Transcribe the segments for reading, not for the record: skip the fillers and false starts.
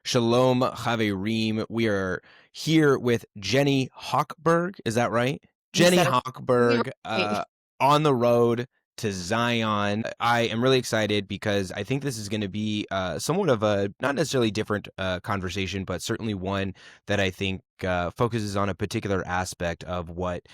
Shalom Chaverim. We are here with Jenny Hochberg. Is that right? You Jenny said it completely Hochberg right. on the road to Zion. I am really excited because I think this is going to be somewhat of a not necessarily different conversation, but certainly one that I think focuses on a particular aspect of what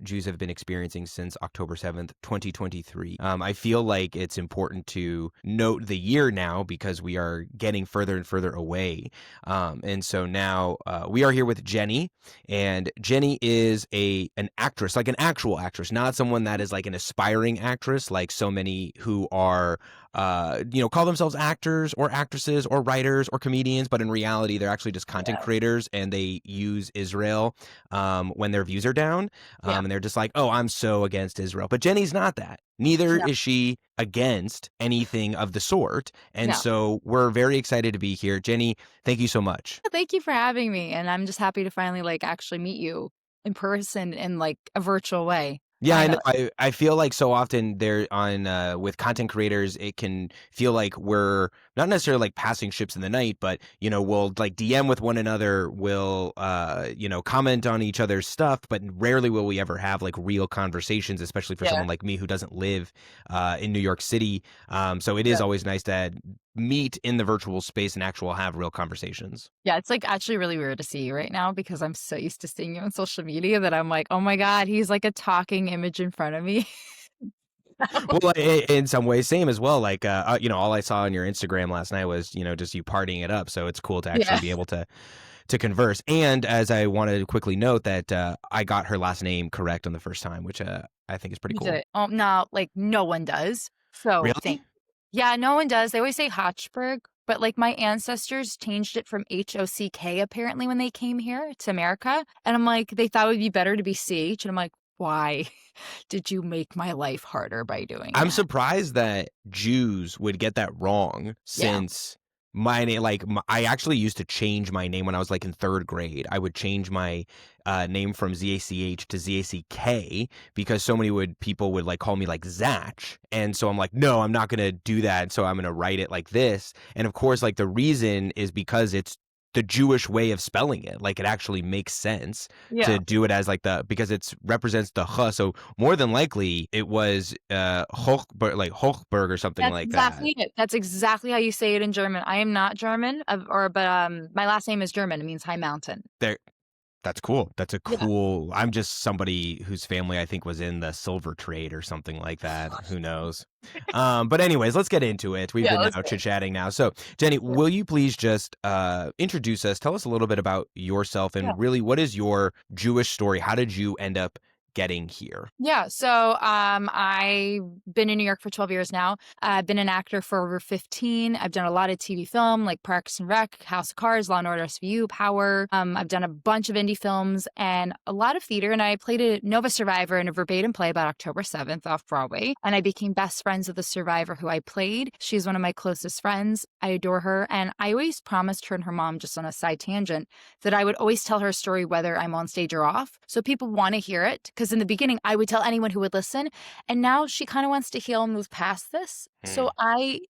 Jews have been experiencing since October 7th, 2023. I feel like it's important to note the year now because we are getting further and further away. And so now we are here with Jenny, and Jenny is an actress, like an actual actress, not someone that is like an aspiring actress, like so many who are call themselves actors or actresses or writers or comedians, but in reality, they're actually just content Yeah. creators and they use Israel when their views are down. Yeah. And they're just like, oh, I'm so against Israel. But Jenny's not that. Neither No. is she against anything of the sort. And No. so we're very excited to be here. Jenny, thank you so much. Thank you for having me. And I'm just happy to finally actually meet you in person in a virtual way. Yeah, I know. Finally. I feel like so often there on with content creators, it can feel like we're not necessarily like passing ships in the night, but we'll like DM with one another, we'll comment on each other's stuff, but rarely will we ever have like real conversations, especially for Yeah. someone like me who doesn't live in New York City. So it is Yeah. always nice to meet in the virtual space and have real conversations. Yeah. It's actually really weird to see you right now because I'm so used to seeing you on social media that I'm like, oh my God, he's like a talking image in front of me. Well, in some ways, same as well. Like, all I saw on your Instagram last night was, just you partying it up. So it's cool to actually Yeah. be able to converse. And as I wanted to quickly note that I got her last name correct on the first time, which I think is pretty You did cool. it. Oh, no, no one does. So Really? yeah, no one does. They always say Hochberg, but my ancestors changed it from Hock apparently when they came here to America. And I'm like, they thought it would be better to be CH. And I'm like, why did you make my life harder by doing I'm that? surprised that Jews would get that wrong Yeah. since my name, I actually used to change my name when I was like in third grade. I would change my name from ZACH to ZACK because so many people would like call me like Zach. And so I'm like, no, I'm not going to do that. So I'm going to write it like this. And of course, like the reason is because it's the Jewish way of spelling it. Like it actually makes sense Yeah. to do it as like because it's represents the ch. So more than likely it was Hochberg, like Hochberg or something That's like that. exactly it. That's exactly how you say it in German. I am not German, but my last name is German. It means high mountain. There, that's cool. That's a Yeah. cool. I'm just somebody whose family I think was in the silver trade or something like that. Who knows? But anyways, let's get into it. We've Yeah, been let's now go. chit-chatting now. So Jenny, Yeah. will you please just introduce us? Tell us a little bit about yourself Yeah. and really what is your Jewish story? How did you end up getting here? Yeah, so I've been in New York for 12 years now. I've been an actor for over 15. I've done a lot of TV film like Parks and Rec, House of Cards, Law and Order SVU, Power. I've done a bunch of indie films and a lot of theater. And I played a Nova survivor in a verbatim play about October 7th off-Broadway. And I became best friends with the survivor who I played. She's one of my closest friends. I adore her. And I always promised her and her mom, just on a side tangent, that I would always tell her a story whether I'm on stage or off. So people want to hear it. Because in the beginning, I would tell anyone who would listen. And now she kind of wants to heal and move past this. So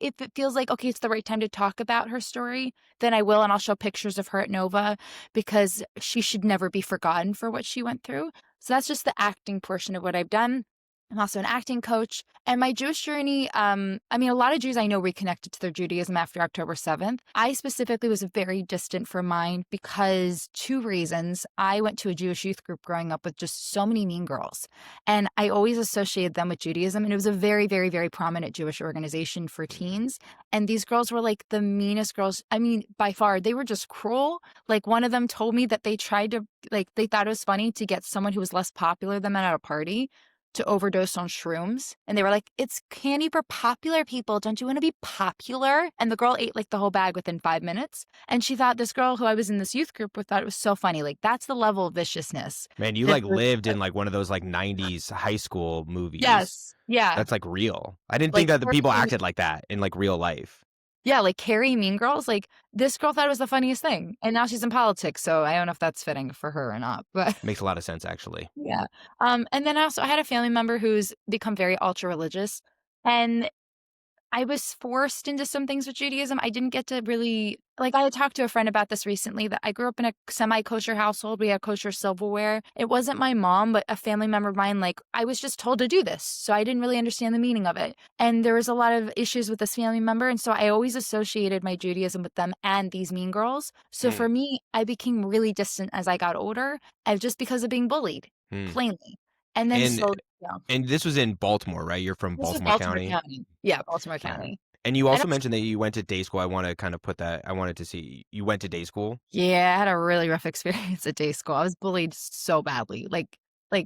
if it feels like, okay, it's the right time to talk about her story, then I will. And I'll show pictures of her at Nova because she should never be forgotten for what she went through. So that's just the acting portion of what I've done. I'm also an acting coach. And my Jewish journey, a lot of Jews I know reconnected to their Judaism after October 7th. I specifically was very distant from mine because two reasons. I went to a Jewish youth group growing up with just so many mean girls. And I always associated them with Judaism. And it was a very, very, very prominent Jewish organization for teens. And these girls were like the meanest girls. I mean, by far, they were just cruel. Like one of them told me that they tried to, they thought it was funny to get someone who was less popular than them at a party to overdose on shrooms. And they were like, it's candy for popular people. Don't you want to be popular? And the girl ate like the whole bag within 5 minutes. And she thought this girl who I was in this youth group with thought it was so funny. Like that's the level of viciousness. Man, you That like lived in like one of those like 90s high school movies. yes. Yeah. That's like real. I didn't think Like that the people acted like that in like real life. yeah, like Carrie Mean Girls. Like this girl thought it was the funniest thing. And now she's in politics. So I don't know if that's fitting for her or not. But Makes a lot of sense actually. yeah. And then I had a family member who's become very ultra religious. And I was forced into some things with Judaism. I didn't get to really I had talked to a friend about this recently that I grew up in a semi-kosher household. We had kosher silverware. It wasn't my mom, but a family member of mine, I was just told to do this. So I didn't really understand the meaning of it. And there was a lot of issues with this family member. And so I always associated my Judaism with them and these mean girls. So Hmm. for me, I became really distant as I got older, just because of being bullied, Hmm. plainly. And then And slowly, yeah. and this was in Baltimore, right? You're from This is Baltimore Baltimore County. County. Yeah, Baltimore Yeah. County. And you And also mentioned that you went to day school. I want to kind of put that. I wanted to see you went to day school. yeah, I had a really rough experience at day school. I was bullied so badly.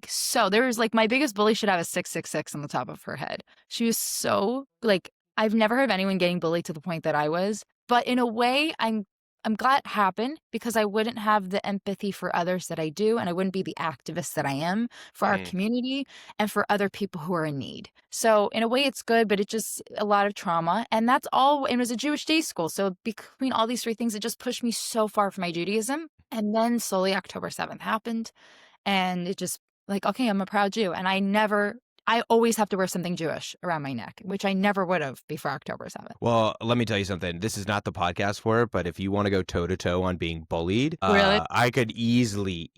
So there was my biggest bully should have a 666 on the top of her head. She was so I've never heard of anyone getting bullied to the point that I was. But in a way, I'm glad it happened because I wouldn't have the empathy for others that I do, and I wouldn't be the activist that I am for our Hmm. community and for other people who are in need. So in a way, it's good, but it's just a lot of trauma, and that's all. And it was a Jewish day school, so between all these three things, it just pushed me so far from my Judaism. And then slowly October 7th happened, and it just okay, I'm a proud Jew, and I always have to wear something Jewish around my neck, which I never would have before October 7th. Well, let me tell you something. This is not the podcast for it, but if you want to go toe to toe on being bullied, Really? I could easily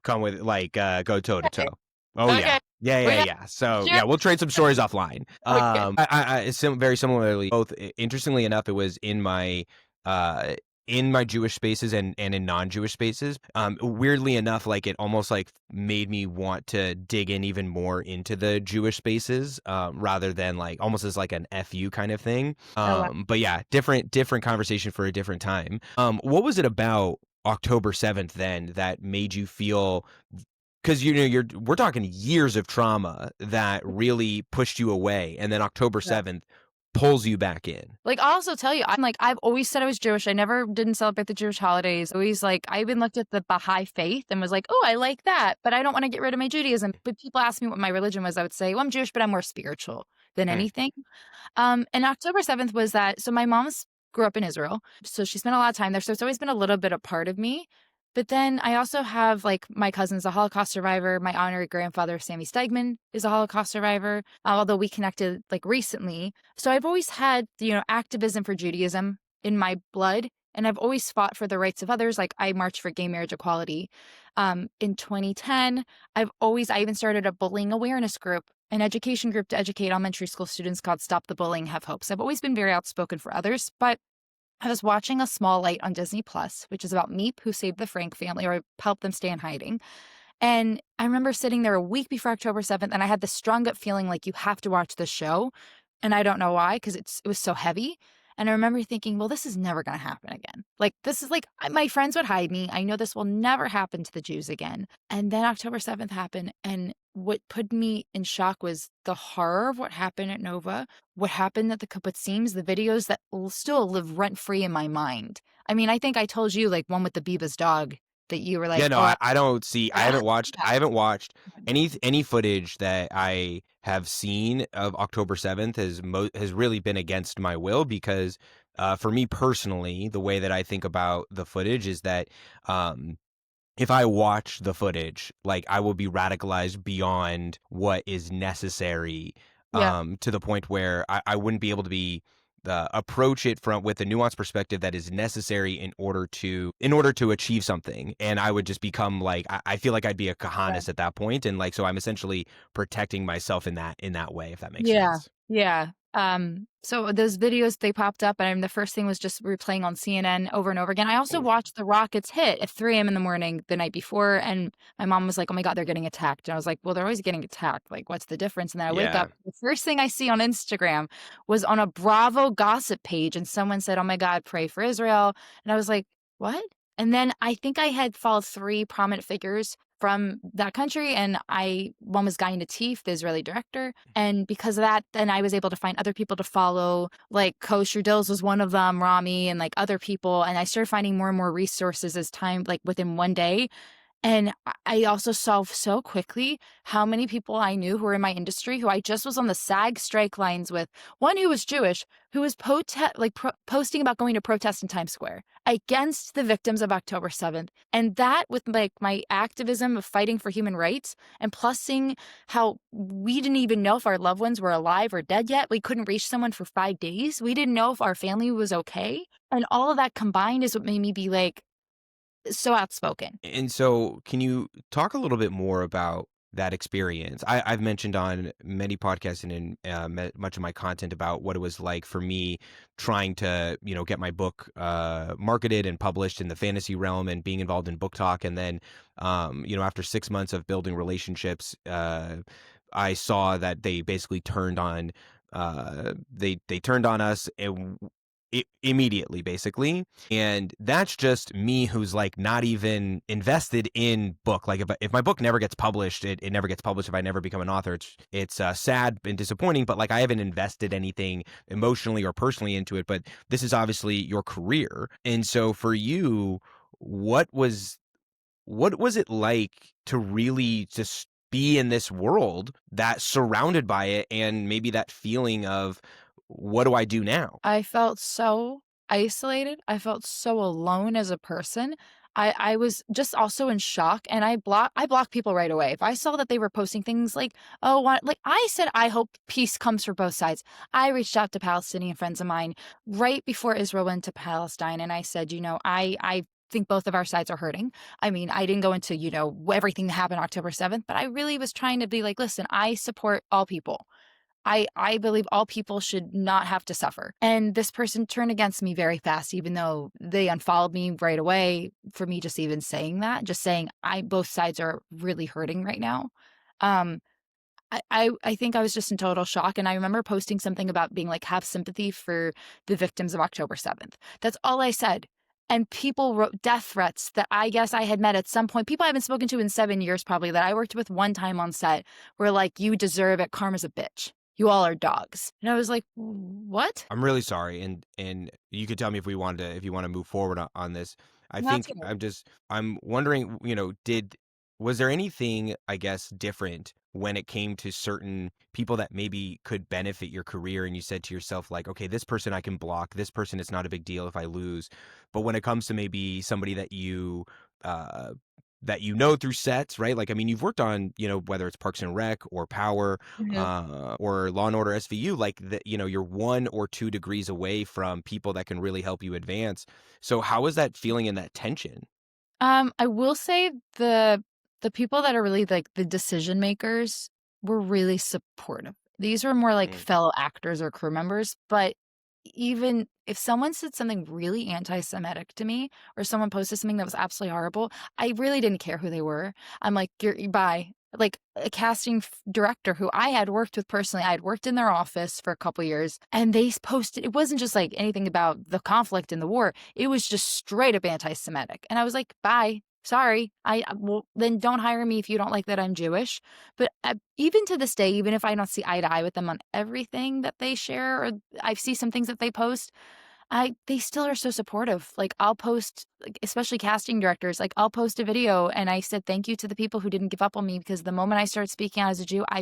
come with go toe to Okay. toe. Oh Okay. yeah, yeah, We yeah, have yeah. So sure. yeah, we'll trade some stories offline. Okay. Very similarly, both interestingly enough, it was in my Jewish spaces and in non-Jewish spaces. Weirdly enough, it almost made me want to dig in even more into the Jewish spaces, rather than almost as an FU kind of thing. Oh, wow. But yeah, different conversation for a different time. What was it about October 7th then that made you feel? Because we're talking years of trauma that really pushed you away, and then October Yeah. 7th pulls you back in. I'll also tell you, I've always said I was Jewish. I never didn't celebrate the Jewish holidays. Always I even looked at the Baha'i faith and was like, oh, I like that, but I don't want to get rid of my Judaism. But people ask me what my religion was, I would say, well, I'm Jewish, but I'm more spiritual than Hmm. anything. And October 7th was that. So my mom's grew up in Israel, so she spent a lot of time there. So it's always been a little bit a part of me. But then I also have my cousin's a Holocaust survivor. My honorary grandfather, Sammy Stegman, is a Holocaust survivor, although we connected recently. So I've always had, activism for Judaism in my blood. And I've always fought for the rights of others. I marched for gay marriage equality. In 2010, I even started a bullying awareness group, an education group to educate elementary school students called Stop the Bullying, Have Hope. So I've always been very outspoken for others, but I was watching A Small Light on Disney Plus, which is about Meep, who saved the Frank family or helped them stay in hiding. And I remember sitting there a week before October 7th, and I had this strong gut feeling you have to watch the show. And I don't know why, because it was so heavy. And I remember thinking, well, this is never going to happen again. This is my friends would hide me. I know this will never happen to the Jews again. And then October 7th happened. And what put me in shock was the horror of what happened at Nova, what happened at the kibbutzim, the videos that will still live rent free in my mind. I mean, I think I told you one with the Biba's dog that you were Yeah, like, no, oh, I don't see. I yeah. haven't watched. I haven't watched any footage that I have seen of October 7th has really been against my will because, for me personally, the way that I think about the footage is that, if I watch the footage, I will be radicalized beyond what is necessary, Yeah. to the point where I wouldn't be able to approach it with a nuanced perspective that is necessary in order to achieve something. And I would just become I feel like I'd be a kahanis at that point, and so I'm essentially protecting myself in that way, if that makes Yeah. sense. Yeah. So those videos, they popped up, and the first thing was just replaying on CNN over and over again. I also watched the Rockets hit at 3 a.m. in the morning the night before, and my mom was like, oh my God, they're getting attacked. And I was like, well, they're always getting attacked. What's the difference? And then I wake Yeah. up, the first thing I see on Instagram was on a Bravo gossip page, and someone said, oh my God, pray for Israel. And I was like, what? And then I think I had followed 3 prominent figures from that country, and one was Guy Natif, the Israeli director, and because of that, then I was able to find other people to follow, Kosher Dills was one of them, Rami, and other people, and I started finding more and more resources as time, within one day, And I also saw so quickly how many people I knew who were in my industry who I just was on the SAG strike lines with. One who was Jewish, who was posting about going to protest in Times Square against the victims of October 7th. And that, with like my activism of fighting for human rights, and plus seeing how we didn't even know if our loved ones were alive or dead yet. We couldn't reach someone for 5 days. We didn't know if our family was okay. And all of that combined is what made me be like so outspoken. And so, can you talk a little bit more about that experience? I've mentioned on many podcasts and in much of my content about what it was like for me trying to, get my book marketed and published in the fantasy realm and being involved in book talk. And then, after 6 months of building relationships, I saw that they basically turned on. They turned on us immediately, basically. And that's just me, who's like not even invested in book. Like if my book never gets published, it never gets published. If I never become an author, it's sad and disappointing, but like I haven't invested anything emotionally or personally into it. But this is obviously your career. And so for you, what was it like to really just be in this world that surrounded by it, and maybe that feeling of, what do I do now? I felt so isolated. I felt so alone as a person. I was just also in shock, and I block people right away. If I saw that they were posting things like, oh, like I said, I hope peace comes for both sides. I reached out to Palestinian friends of mine right before Israel went to Palestine, and I said, I think both of our sides are hurting. I mean, I didn't go into, everything that happened October 7th, but I really was trying to be like, listen, I support all people. I believe all people should not have to suffer. And this person turned against me very fast, even though they unfollowed me right away for me just even saying that, just saying both sides are really hurting right now. Um, I think I was just in total shock. And I remember posting something about being like, have sympathy for the victims of October 7th. That's all I said. And people wrote death threats that I guess I had met at some point. People I haven't spoken to in 7 years, probably, that I worked with one time on set, were like, you deserve it. Karma's a bitch. You all are dogs. And I was like, what? I'm really sorry, and you could tell me if you want to move forward on this. I That's think good. I'm wondering, was there anything, I guess, different when it came to certain people that maybe could benefit your career, and you said to yourself, like, okay, this person I can block, this person, it's not a big deal if I lose. But when it comes to maybe somebody uh through sets, right? Like, I mean, you've worked on, whether it's Parks and Rec or Power, Mhm. or Law and Order SVU, like that, you're 1 or 2 degrees away from people that can really help you advance. So how is that feeling in that tension? I will say the people that are really like the decision makers were really supportive. These were more like Mm. fellow actors or crew members, but even if someone said something really anti-Semitic to me, or someone posted something that was absolutely horrible, I really didn't care who they were. I'm like, bye. Like a casting director who I had worked with personally, I had worked in their office for a couple years, and they posted, it wasn't just like anything about the conflict and the war. It was just straight up anti-Semitic. And I was like, bye. Sorry. Well, then don't hire me if you don't like that I'm Jewish. But even to this day, even if I don't see eye to eye with them on everything that they share, or I see some things that they post, they still are so supportive. Like I'll post, like, especially casting directors, like I'll post a video and I said thank you to the people who didn't give up on me, because the moment I started speaking out as a Jew, I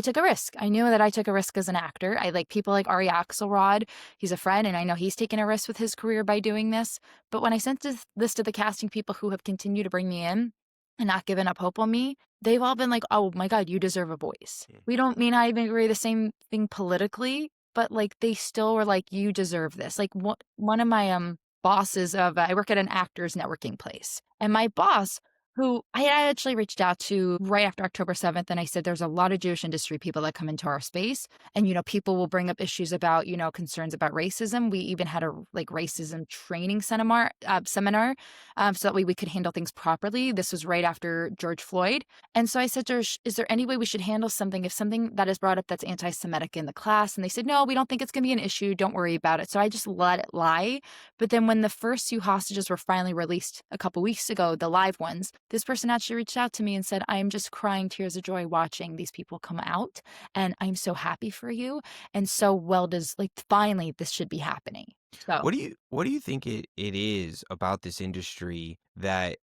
took a risk. I knew that I took a risk as an actor. I like people like Ari Axelrod. He's a friend, and I know he's taken a risk with his career by doing this. But when I sent this to the casting people who have continued to bring me in and not given up hope on me, they've all been like, oh my God, you deserve a voice. Mm. We don't mean I even agree the same thing politically, but like they still were like, you deserve this. Like one of my bosses I work at an actors networking place, and my boss, who I had actually reached out to right after October 7th, and I said there's a lot of Jewish industry people that come into our space, and people will bring up issues about concerns about racism. We even had a like racism training seminar, so that way we could handle things properly. This was right after George Floyd. And so I said to her, is there any way we should handle something if something that is brought up that's anti-Semitic in the class? And they said, no, we don't think it's going to be an issue. Don't worry about it. So I just let it lie. But then when the first few hostages were finally released a couple weeks ago, the live ones, this person actually reached out to me and said, I am just crying tears of joy watching these people come out. And I'm so happy for you. And so well does, like, finally this should be happening. So What do you think it is about this industry that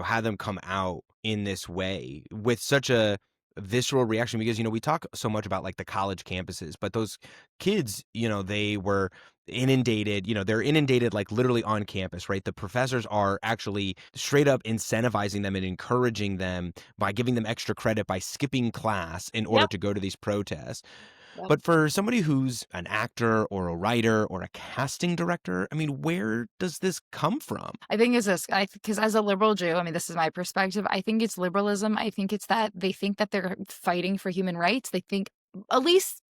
had them come out in this way with such a visceral reaction? Because we talk so much about like the college campuses, but those kids, they were inundated. They're inundated like literally on campus, right? The professors are actually straight up incentivizing them and encouraging them by giving them extra credit by skipping class in order yep, to go to these protests. yep. But for somebody who's an actor or a writer or a casting director, I mean, where does this come from? I think it's this, because as a liberal Jew, I mean, this is my perspective. I think it's liberalism. I think it's that they think that they're fighting for human rights. They think, at least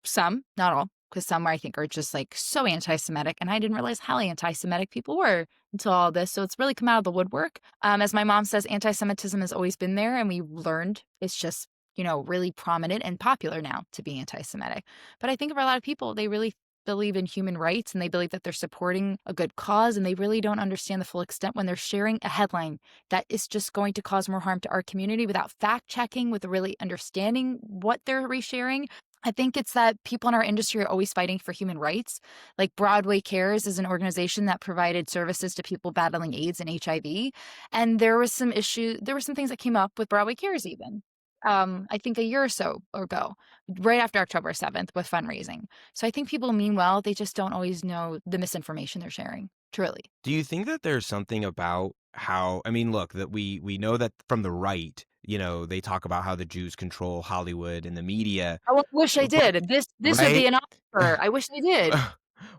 some, not all, because some I think are just like so anti-Semitic, and I didn't realize how anti-Semitic people were until all this. So it's really come out of the woodwork. As my mom says, anti-Semitism has always been there, and we learned it's just really prominent and popular now to be anti-Semitic. But I think for a lot of people, they really believe in human rights and they believe that they're supporting a good cause, and they really don't understand the full extent when they're sharing a headline that is just going to cause more harm to our community without fact checking, with really understanding what they're resharing. I think it's that people in our industry are always fighting for human rights. Like Broadway Cares is an organization that provided services to people battling AIDS and HIV. And there were some things that came up with Broadway Cares even. I think a year or so ago, right after October 7th, with fundraising. So I think people mean well, they just don't always know the misinformation they're sharing, truly. Do you think that there's something about how, I mean, look, that we know that from the right, they talk about how the Jews control Hollywood and the media, I wish I but did. This would be right? an offer. I wish I did.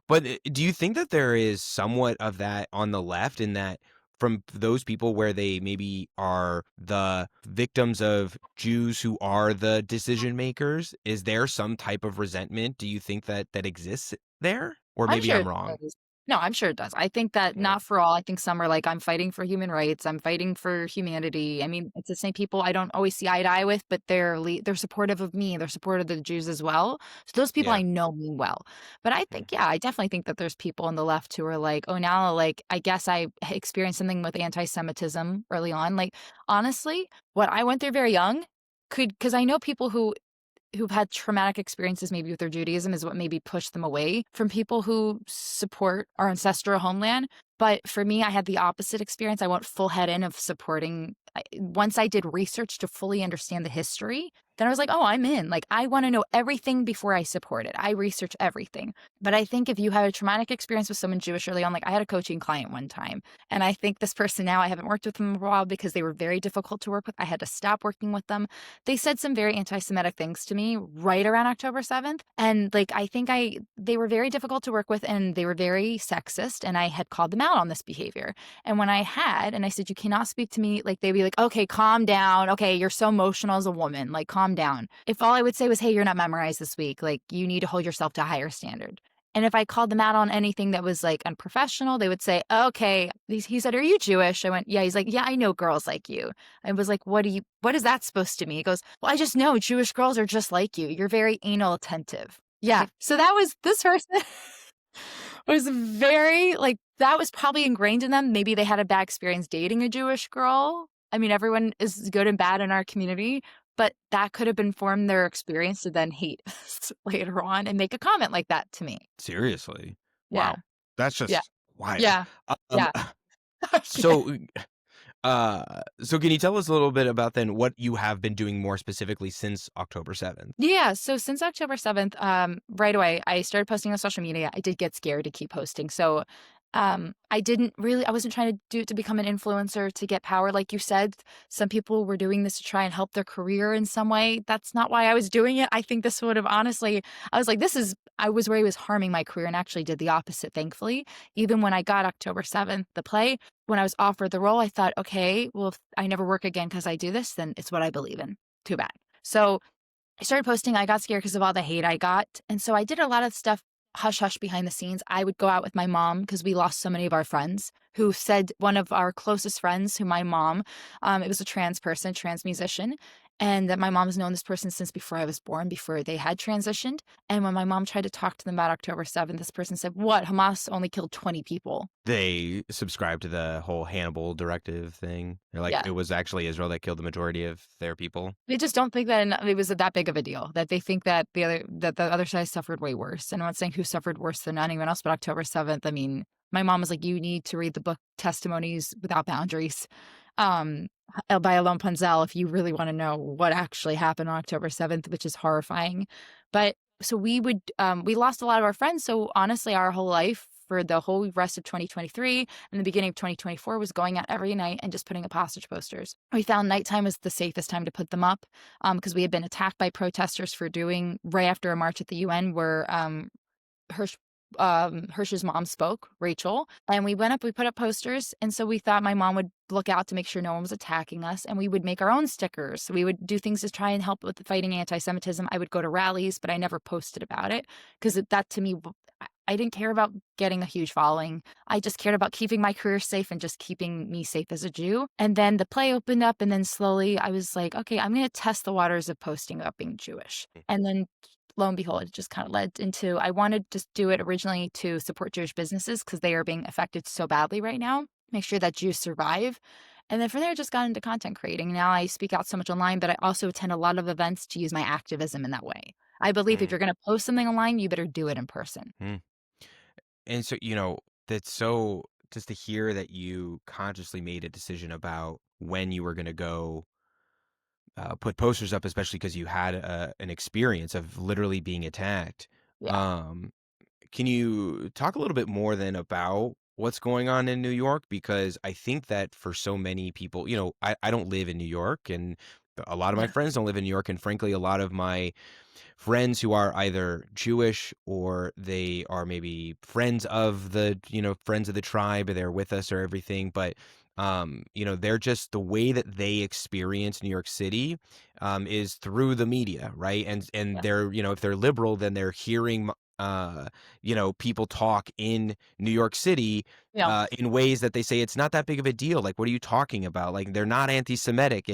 But do you think that there is somewhat of that on the left, in that from those people where they maybe are the victims of Jews who are the decision makers? Is there some type of resentment? Do you think that exists there? Or I'm maybe sure I'm it wrong. does. No, I'm sure it does. I think that Yeah. not for all. I think some are like, I'm fighting for human rights. I'm fighting for humanity. I mean, it's the same people I don't always see eye to eye with, but they're supportive of me. They're supportive of the Jews as well. So those people Yeah. I know mean well. But I Mm. think, yeah, I definitely think that there's people on the left who are like, oh, now, like, I guess I experienced something with anti-Semitism early on. Like, honestly, what I went through very young because I know people who've had traumatic experiences maybe with their Judaism is what maybe pushed them away from people who support our ancestral homeland. But for me, I had the opposite experience. I went full head in of supporting. Once I did research to fully understand the history, then I was like, oh, I'm in. Like, I want to know everything before I support it. I research everything. But I think if you have a traumatic experience with someone Jewish early on, like I had a coaching client one time, and I think this person now, I haven't worked with them in a while because they were very difficult to work with. I had to stop working with them. They said some very anti-Semitic things to me right around October 7th. And like, I think they were very difficult to work with, and they were very sexist. And I had called them out on this behavior. And when and I said, you cannot speak to me, like they'd be like, okay, calm down. Okay, you're so emotional as a woman. Like, calm down. If all I would say was, hey, you're not memorized this week, like you need to hold yourself to a higher standard. And if I called them out on anything that was like unprofessional, they would say, okay, he said, are you Jewish? I went, yeah. He's like, yeah, I know girls like you. I was like, what is that supposed to mean? He goes, well, I just know Jewish girls are just like you. You're very anal attentive. Yeah. So that was this person was very like, that was probably ingrained in them. Maybe they had a bad experience dating a Jewish girl. I mean, everyone is good and bad in our community, but that could have informed their experience to then hate us later on and make a comment like that to me. Seriously. Yeah. Wow. That's Yeah. just wild. Yeah. Um, Yeah. Yeah. so so can you tell us a little bit about then what you have been doing more specifically since October 7th? Yeah, so since October 7th, right away, I started posting on social media. I did get scared to keep posting. So I wasn't trying to do it to become an influencer to get power. Like you said, some people were doing this to try and help their career in some way. That's not why I was doing it. I think this would have honestly, I was like, I was where I was harming my career, and actually did the opposite, thankfully. Even when I got October 7th, the play, when I was offered the role, I thought, okay, well, if I never work again because I do this, then it's what I believe in. Too bad. So I started posting. I got scared because of all the hate I got. And so I did a lot of stuff hush hush behind the scenes. I would go out with my mom because we lost so many of our friends who said one of our closest friends, who my mom, it was a trans person, trans musician, and that my mom has known this person since before I was born, before they had transitioned. And when my mom tried to talk to them about October 7th, this person said, "What? Hamas only killed 20 people." They subscribe to the whole Hannibal directive thing. They're like, Yeah. it was actually Israel that killed the majority of their people. They just don't think that it was that big of a deal, that they think that the other side suffered way worse. And I'm not saying who suffered worse than anyone else, but October 7th, I mean, my mom was like, "You need to read the book Testimonies Without Boundaries," um, by Alon Punzel, if you really wanna know what actually happened on October 7th, which is horrifying. But so we lost a lot of our friends, so honestly, our whole life for the whole rest of 2023 and the beginning of 2024 was going out every night and just putting up hostage posters. We found nighttime was the safest time to put them up, because we had been attacked by protesters for doing right after a march at the UN where Hirsch Hirsch's mom spoke, Rachel, and we went up, we put up posters, and so we thought my mom would look out to make sure no one was attacking us, and we would make our own stickers. We would do things to try and help with fighting anti-Semitism. I would go to rallies, but I never posted about it because that to me, I didn't care about getting a huge following. I just cared about keeping my career safe and just keeping me safe as a Jew. And then the play opened up, and then slowly I was like, okay, I'm going to test the waters of posting about being Jewish. And then lo and behold, it just kind of led into I wanted to do it originally to support Jewish businesses because they are being affected so badly right now, make sure that Jews survive. And then from there, I just got into content creating. Now I speak out so much online, but I also attend a lot of events to use my activism in that way. I believe if Mm, you're going to post something online, you better do it in person. mm. And so, that's so just to hear that you consciously made a decision about when you were going to go put posters up, especially because you had an experience of literally being attacked. Yeah. Um, can you talk a little bit more then about what's going on in New York? Because I think that for so many people, I don't live in New York, and a lot of my Yeah. friends don't live in New York. And frankly, a lot of my friends who are either Jewish or they are maybe friends of the tribe, they're with us or everything. But, they're just the way that they experience New York City is through the media, right? And Yeah. they're, if they're liberal, then they're hearing, people talk in New York City Yeah. in ways that they say it's not that big of a deal. Like, what are you talking about? Like, they're not anti-Semitic.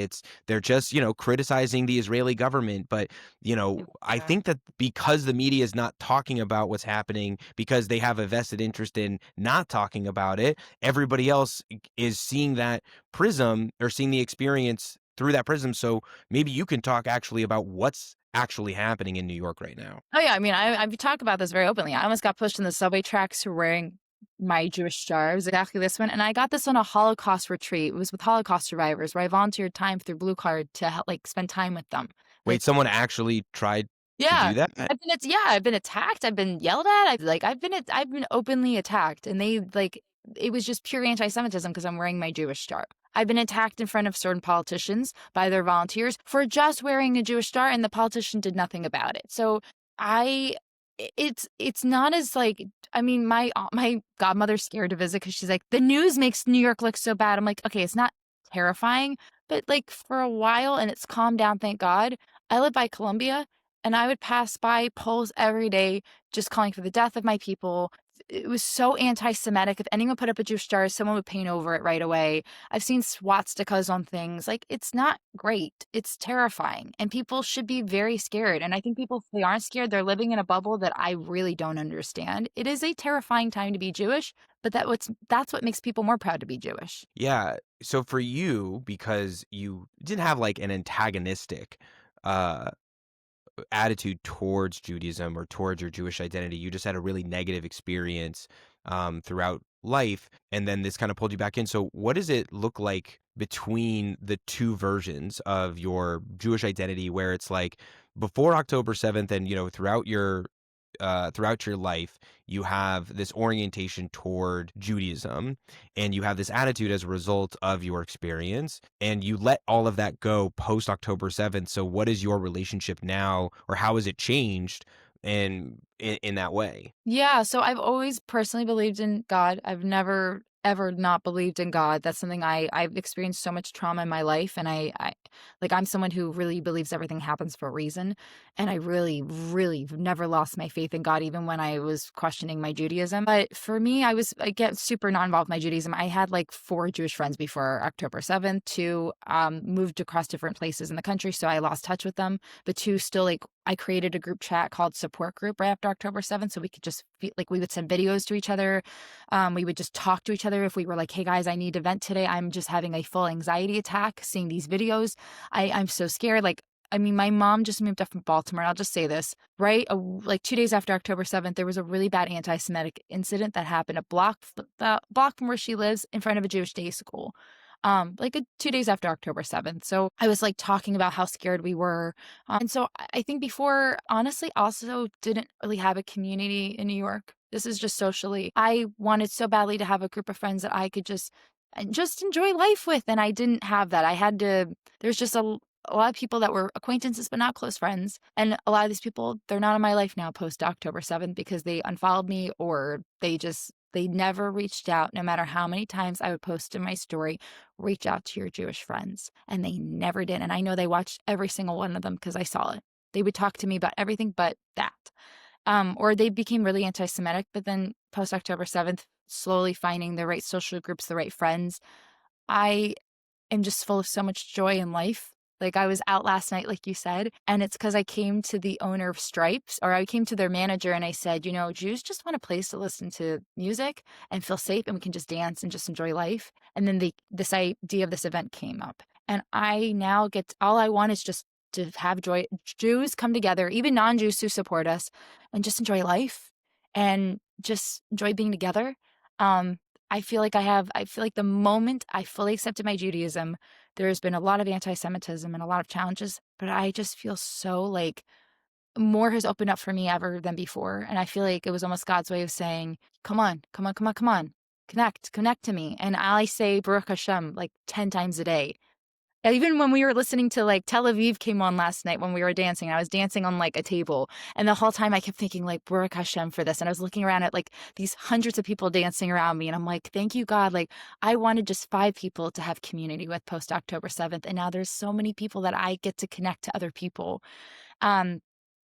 They're just, criticizing the Israeli government. But I Yeah. think that because the media is not talking about what's happening, because they have a vested interest in not talking about it, everybody else is seeing that prism or seeing the experience through that prism. So maybe you can talk actually about what's actually happening in New York right now. Oh, yeah, I mean, I talk about this very openly. I almost got pushed in the subway tracks for wearing my Jewish star. It was exactly this one, and I got this on a Holocaust retreat. It was with Holocaust survivors where I volunteered time through Blue Card to help, like, spend time with them. Wait, Like, someone actually tried to yeah, do that? I've been attacked, I've been yelled at, I've been openly attacked, and it was just pure anti-Semitism because 'cause I'm wearing my Jewish star. I've been attacked in front of certain politicians by their volunteers for just wearing a Jewish star, and the politician did nothing about it. So I it's not as like I mean, my godmother's scared to visit because she's like, "The news makes New York look so bad." I'm like, "Okay, it's not terrifying, but, like, for a while and it's calmed down, thank God." I live by Columbia, and I would pass by polls every day just calling for the death of my people. It was so anti-Semitic. If anyone put up a Jewish star, someone would paint over it right away. I've seen swastikas on things. Like, it's not great. It's terrifying. And people should be very scared. And I think people, if they aren't scared, they're living in a bubble that I really don't understand. It is a terrifying time to be Jewish, but that's what makes people more proud to be Jewish. Yeah. So for you, because you didn't have like an antagonistic uh attitude towards Judaism or towards your Jewish identity. You just had a really negative experience throughout life, and then this kind of pulled you back in. So, what does it look like between the two versions of your Jewish identity, where it's like before October 7th, and throughout your life, you have this orientation toward Judaism and you have this attitude as a result of your experience, and you let all of that go post October 7th. So, what is your relationship now, or how has it changed in that way? Yeah, so I've always personally believed in God. I've never ever not believed in God. That's something I've experienced so much trauma in my life, and I like, I'm someone who really believes everything happens for a reason, and I really, really never lost my faith in God, even when I was questioning my Judaism. But for me, I get super not involved in my Judaism. I had like 4 Jewish friends before October 7th. 2 moved across different places in the country, so I lost touch with them. But 2 still, like, I created a group chat called Support Group right after October 7th, so we could just feel like we would send videos to each other. We would just talk to each other if we were like, "Hey guys, I need to vent today. I'm just having a full anxiety attack seeing these videos. I'm so scared." Like, I mean, my mom just moved up from Baltimore. I'll just say this, right? Like 2 days after October 7th, there was a really bad anti-Semitic incident that happened a block from where she lives in front of a Jewish day school. 2 days after October 7th. So I was like talking about how scared we were. And so I think before, honestly, also didn't really have a community in New York. This is just socially. I wanted so badly to have a group of friends that I could just enjoy life with. And I didn't have that. There's just a lot of people that were acquaintances, but not close friends. And a lot of these people, they're not in my life now post October 7th because they unfollowed me, or they never reached out. No matter how many times I would post in my story, reach out to your Jewish friends. And they never did. And I know they watched every single one of them because I saw it. They would talk to me about everything but that. Or they became really anti-Semitic, but then post October 7th, slowly finding the right social groups, the right friends. I am just full of so much joy in life. Like, I was out last night, like you said, and it's because I came to the owner of Stripes, or I came to their manager and I said, Jews just want a place to listen to music and feel safe, and we can just dance and just enjoy life. And then this idea of this event came up. And I now all I want is just to have joy. Jews come together, even non-Jews who support us, and just enjoy life and just enjoy being together. Um, I feel like the moment I fully accepted my Judaism, there's been a lot of anti-Semitism and a lot of challenges, but I just feel so like more has opened up for me ever than before. And I feel like it was almost God's way of saying, come on, come on, come on, come on, connect to me. And I say Baruch Hashem like 10 times a day. Even when we were listening to, like, Tel Aviv came on last night when we were dancing, I was dancing on, like, a table, and the whole time I kept thinking, like, Baruch Hashem for this, and I was looking around at, like, these hundreds of people dancing around me, and I'm like, "Thank you, God." Like, I wanted just 5 people to have community with post October 7th, and now there's so many people that I get to connect to other people. Um,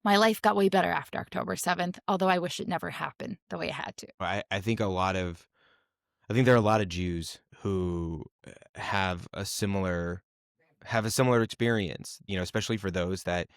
my life got way better after October 7th, although I wish it never happened the way it had to. I think I think there are a lot of Jews who have a similar experience, especially for those that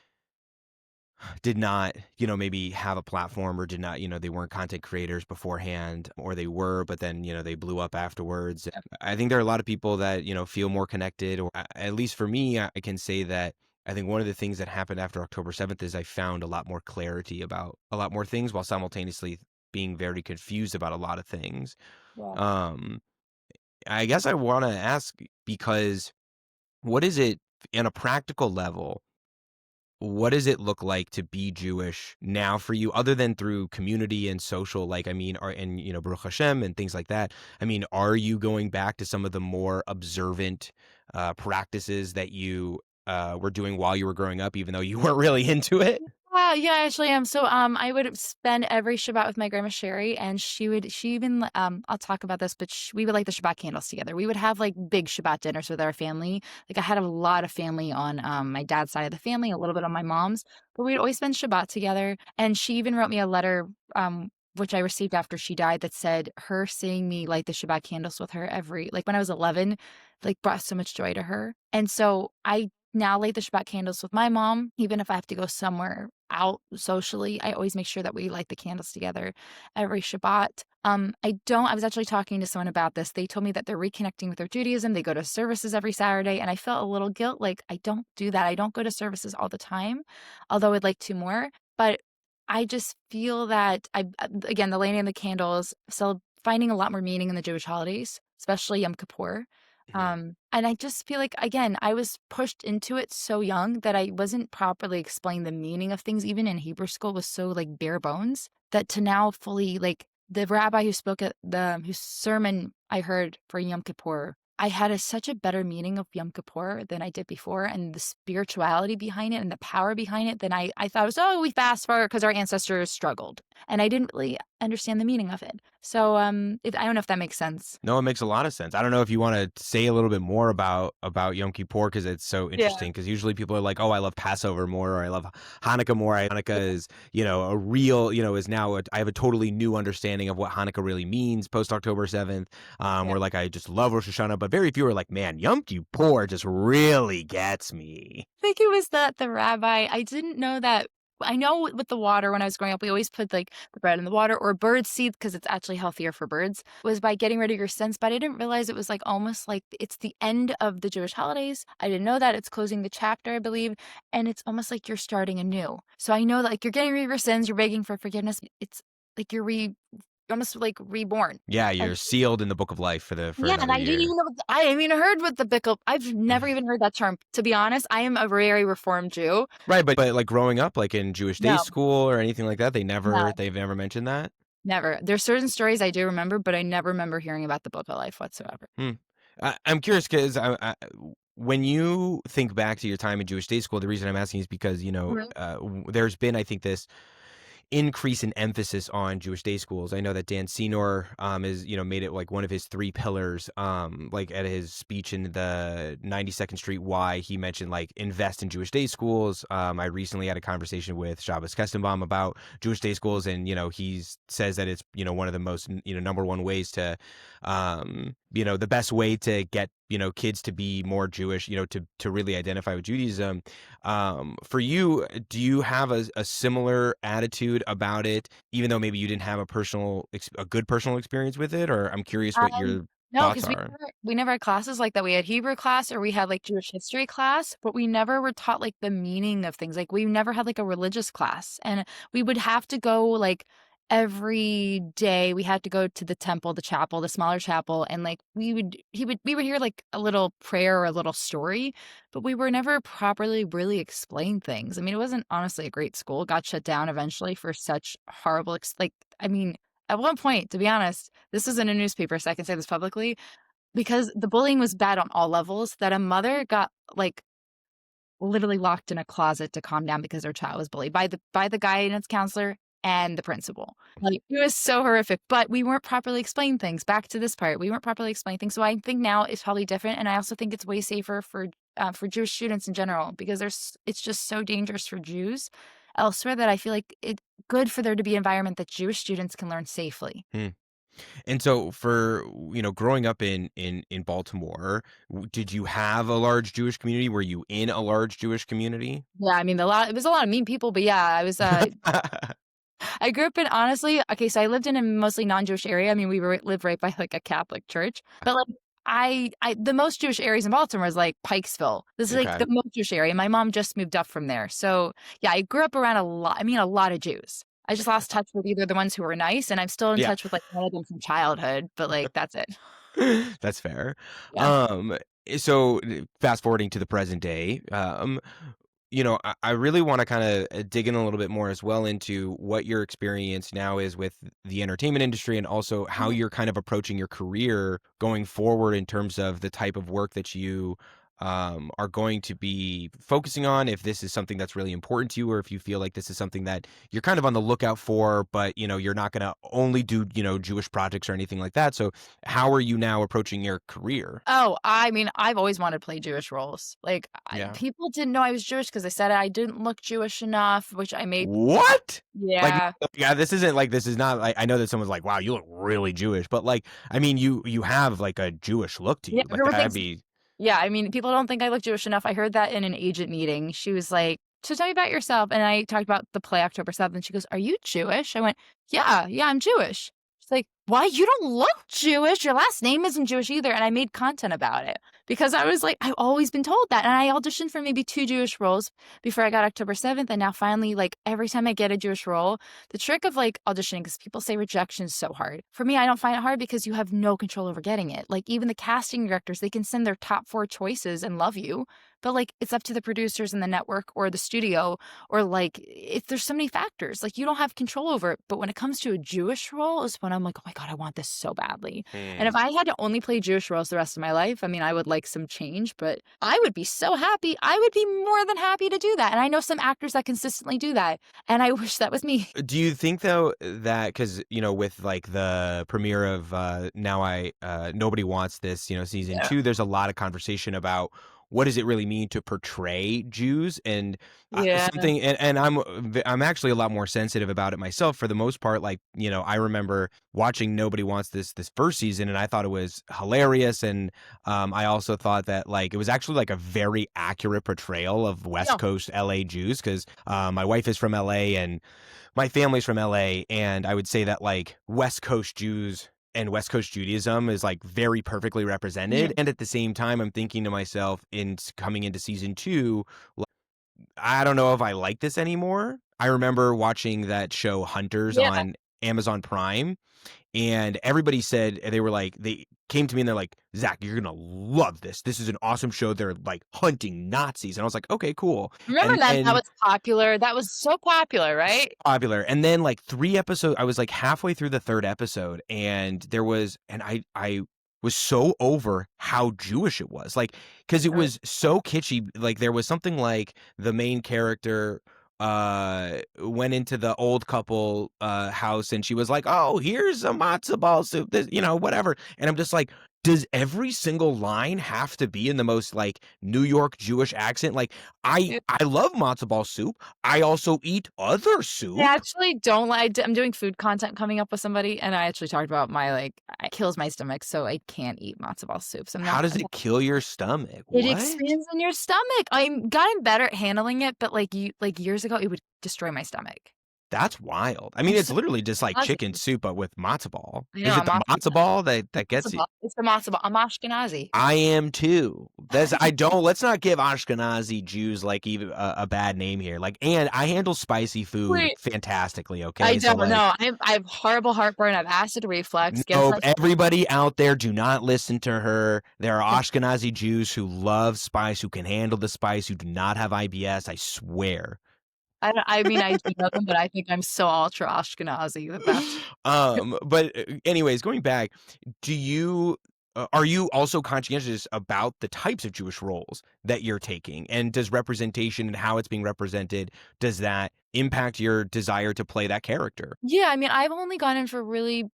did not, maybe have a platform, or did not, they weren't content creators beforehand, or they were, but then, they blew up afterwards. I think there are a lot of people that, feel more connected, or at least for me, I can say that I think one of the things that happened after October 7th is I found a lot more clarity about a lot more things, while simultaneously being very confused about a lot of things. Yeah. Um, I guess I want to ask, because what is it, on a practical level, what does it look like to be Jewish now for you, other than through community and social? Like, I mean, Baruch Hashem and things like that. I mean, are you going back to some of the more observant practices that you were doing while you were growing up, even though you weren't really into it? Yeah, I actually am. So, I would spend every Shabbat with my grandma Sherry, and she even, I'll talk about this, but we would light the Shabbat candles together. We would have like big Shabbat dinners with our family. Like, I had a lot of family on my dad's side of the family, a little bit on my mom's, but we'd always spend Shabbat together. And she even wrote me a letter, which I received after she died, that said her seeing me light the Shabbat candles with her like when I was 11, like, brought so much joy to her. And so I now light the Shabbat candles with my mom. Even if I have to go somewhere out socially, I always make sure that we light the candles together every Shabbat. I was actually talking to someone about this. They told me that they're reconnecting with their Judaism. They go to services every Saturday, and I felt a little guilt. Like, I don't do that. I don't go to services all the time, although I'd like to more. But I just feel that again, the lighting of the candles, so finding a lot more meaning in the Jewish holidays, especially Yom Kippur. Mhm. And I just feel like, again, I was pushed into it so young that I wasn't properly explained the meaning of things. Even in Hebrew school was so like bare bones, that to now fully, like, the rabbi who spoke at whose sermon I heard for Yom Kippur, I had such a better meaning of Yom Kippur than I did before, and the spirituality behind it and the power behind it than I thought it was, oh, we fast for because our ancestors struggled. and I didn't really understand the meaning of it. So I don't know if that makes sense. No, it makes a lot of sense. I don't know if you want to say a little bit more about Yom Kippur because it's so Yeah. interesting. Because usually people are like, "Oh, I love Passover more," or "I love Hanukkah more." Hanukkah is, a real, is now I have a totally new understanding of what Hanukkah really means post October 7th. Yeah. Where like I just love Rosh Hashanah, but very few are like, "Man, Yom Kippur just really gets me." I think it was that the rabbi, I didn't know that. I know with the water when I was growing up, we always put like the bread in the water or bird seed because it's actually healthier for birds, was by getting rid of your sins. But I didn't realize it was like almost like it's the end of the Jewish holidays. I didn't know that. It's closing the chapter, I believe. And it's almost like you're starting anew. So I know that like you're getting rid of your sins, you're begging for forgiveness. It's like you're almost like reborn. Yeah, you're sealed in the book of life for Yeah, and another I didn't year. even know I haven't even heard what the bickle I've never even heard that term. To be honest, I am a very reformed Jew. Right, but like growing up, like in Jewish day No, school or anything like that, no, they've never mentioned that. never. There's certain stories I do remember, but I never remember hearing about the book of life whatsoever. Hmm. I'm curious because when you think back to your time in Jewish day school, the reason I'm asking is because Mhm. there's been, I think, this increase in emphasis on Jewish day schools. I know that Dan Senor is made it like one of his three pillars. Like at his speech in the 92nd Street Y, he mentioned like invest in Jewish day schools. I recently had a conversation with Shabbos Kestenbaum about Jewish day schools, and he says that it's one of the most number one ways to the best way to get kids to be more Jewish, to really identify with Judaism. For you, do you have a similar attitude about it, even though maybe you didn't have a good personal experience with it? Or I'm curious what Um, your no, thoughts because are. we never had classes like that. We had Hebrew class or we had, like, Jewish history class, but we never were taught, like, the meaning of things. Like, we never had, like, a religious class, and we would have to go, like, every day, we had to go to the temple, the chapel, the smaller chapel, and, like, we would hear, like, a little prayer or a little story, but we were never properly really explained things. I mean, it wasn't honestly a great school. It got shut down eventually for such horrible I mean, at one point, to be honest, this was in a newspaper, so I can say this publicly, because the bullying was bad on all levels, that a mother got, like, literally locked in a closet to calm down because her child was bullied by the guidance counselor and the principal. Like, it was so horrific, but we weren't properly explained things. Back to this part, we weren't properly explained things, so I think now it's probably different, and I also think it's way safer for Jewish students in general because it's just so dangerous for Jews elsewhere that I feel like it's good for there to be an environment that Jewish students can learn safely. Hmm. And so for growing up in Baltimore, did you have a large Jewish community? Were you in a large Jewish community? Yeah, I mean, it was a lot of mean people, but yeah, I grew up in honestly, okay, so I lived in a mostly non-Jewish area. I mean, lived right by like a Catholic church, but like the most Jewish areas in Baltimore is like Pikesville. This is like Okay. the most Jewish area. My mom just moved up from there. So yeah, I grew up around a lot of Jews. I just lost touch with either the ones who were nice, and I'm still in Yeah. touch with like one of them from childhood, but like that's it. That's fair. Yeah. Um, so fast forwarding to the present day, I really want to kind of dig in a little bit more as well into what your experience now is with the entertainment industry and also how Mhm. you're kind of approaching your career going forward in terms of the type of work that you are going to be focusing on, if this is something that's really important to you, or if you feel like this is something that you're kind of on the lookout for, but you're not going to only do Jewish projects or anything like that. So how are you now approaching your career? Oh, I mean, I've always wanted to play Jewish roles. Like, Yeah. people didn't know I was Jewish because I said I didn't look Jewish enough, which I made. What? Like, Yeah. yeah, this is not like, I know that someone's like, wow, you look really Jewish, but like, I mean, you have like a Jewish look to Yeah, you. Like everyone that'd thinks. be, Yeah, I mean, people don't think I look Jewish enough. I heard that in an agent meeting. She was like, "So tell me about yourself." And I talked about the play October 7th. She goes, "Are you Jewish?" I went, "Yeah, yeah, I'm Jewish." She's like, "Why? You don't look Jewish. Your last name isn't Jewish either." And I made content about it because I was like, I've always been told that. And I auditioned for maybe 2 Jewish roles before I got October 7th. And now finally, like every time I get a Jewish role, the trick of like auditioning, because people say rejection is so hard. For me, I don't find it hard because you have no control over getting it. Like even the casting directors, they can send their top 4 choices and love you. But like it's up to the producers and the network or the studio or like if there's so many factors, like you don't have control over it. But when it comes to a Jewish role is when I'm like, oh my God, I want this so badly. And Hmm. if I had to only play Jewish roles the rest of my life, I mean, I would like some change, but I would be so happy. I would be more than happy to do that. And I know some actors that consistently do that. And I wish that was me. Do you think though that because with like the premiere of now I Nobody Wants This, season Yeah. 2, there's a lot of conversation about what does it really mean to portray Jews, and Yeah. something, and I'm actually a lot more sensitive about it myself for the most part. Like, I remember watching Nobody Wants This first season, and I thought it was hilarious, and I also thought that like it was actually like a very accurate portrayal of West No. Coast LA Jews, because my wife is from LA and my family's from LA, and I would say that like West Coast Jews and West Coast Judaism is like very perfectly represented. Mhm. And at the same time, I'm thinking to myself in coming into season 2, like, I don't know if I like this anymore. I remember watching that show Hunters Yeah. on Amazon Prime, and everybody said, they were like, they came to me and they're like, Zach, you're gonna love this. This is an awesome show. They're like hunting Nazis. And I was like, okay, cool. Remember And that then was popular. That was so popular, right? popular. And then like 3 episodes, I was like halfway through the 3rd episode, and there was, and I was so over how Jewish it was. Like, because it Right. was so kitschy. Like there was something like the main character went into the old couple house, and she was like, oh, here's a matzo ball soup, this, whatever. And I'm just like, does every single line have to be in the most like New York Jewish accent? Like, I Yeah. I love matzo ball soup. I also eat other I soup. actually don't like I'm doing food content coming up with somebody, and I actually talked about my, like, it kills my stomach, so I can't eat matzo ball soups. How does it kill your stomach? It What? expands in your stomach. I'm gotten better at handling it, but, like, years ago, it would destroy my stomach. That's wild. I mean, I'm it's so literally just like chicken positive. soup, but with matzo ball. I know, Is it I'm the matzo ball that gets you? It's the matzo ball. I'm Ashkenazi. I am too. Let's not give Ashkenazi Jews like even a bad name here. Like, and I handle spicy food Wait. fantastically, I okay? So don't like, know. I have horrible heartburn. I have acid reflux. Guess no, what? everybody out there, do not listen to her. There are Ashkenazi Jews who love spice, who can handle the spice, who do not have IBS, I swear. I mean, I do know them, but I think I'm so ultra Ashkenazi that that's But anyways, going back, do you are you also conscientious about the types of Jewish roles that you're taking? And does representation and how it's being represented, does that impact your desire to play that character? Yeah, I mean, I've only gone in for really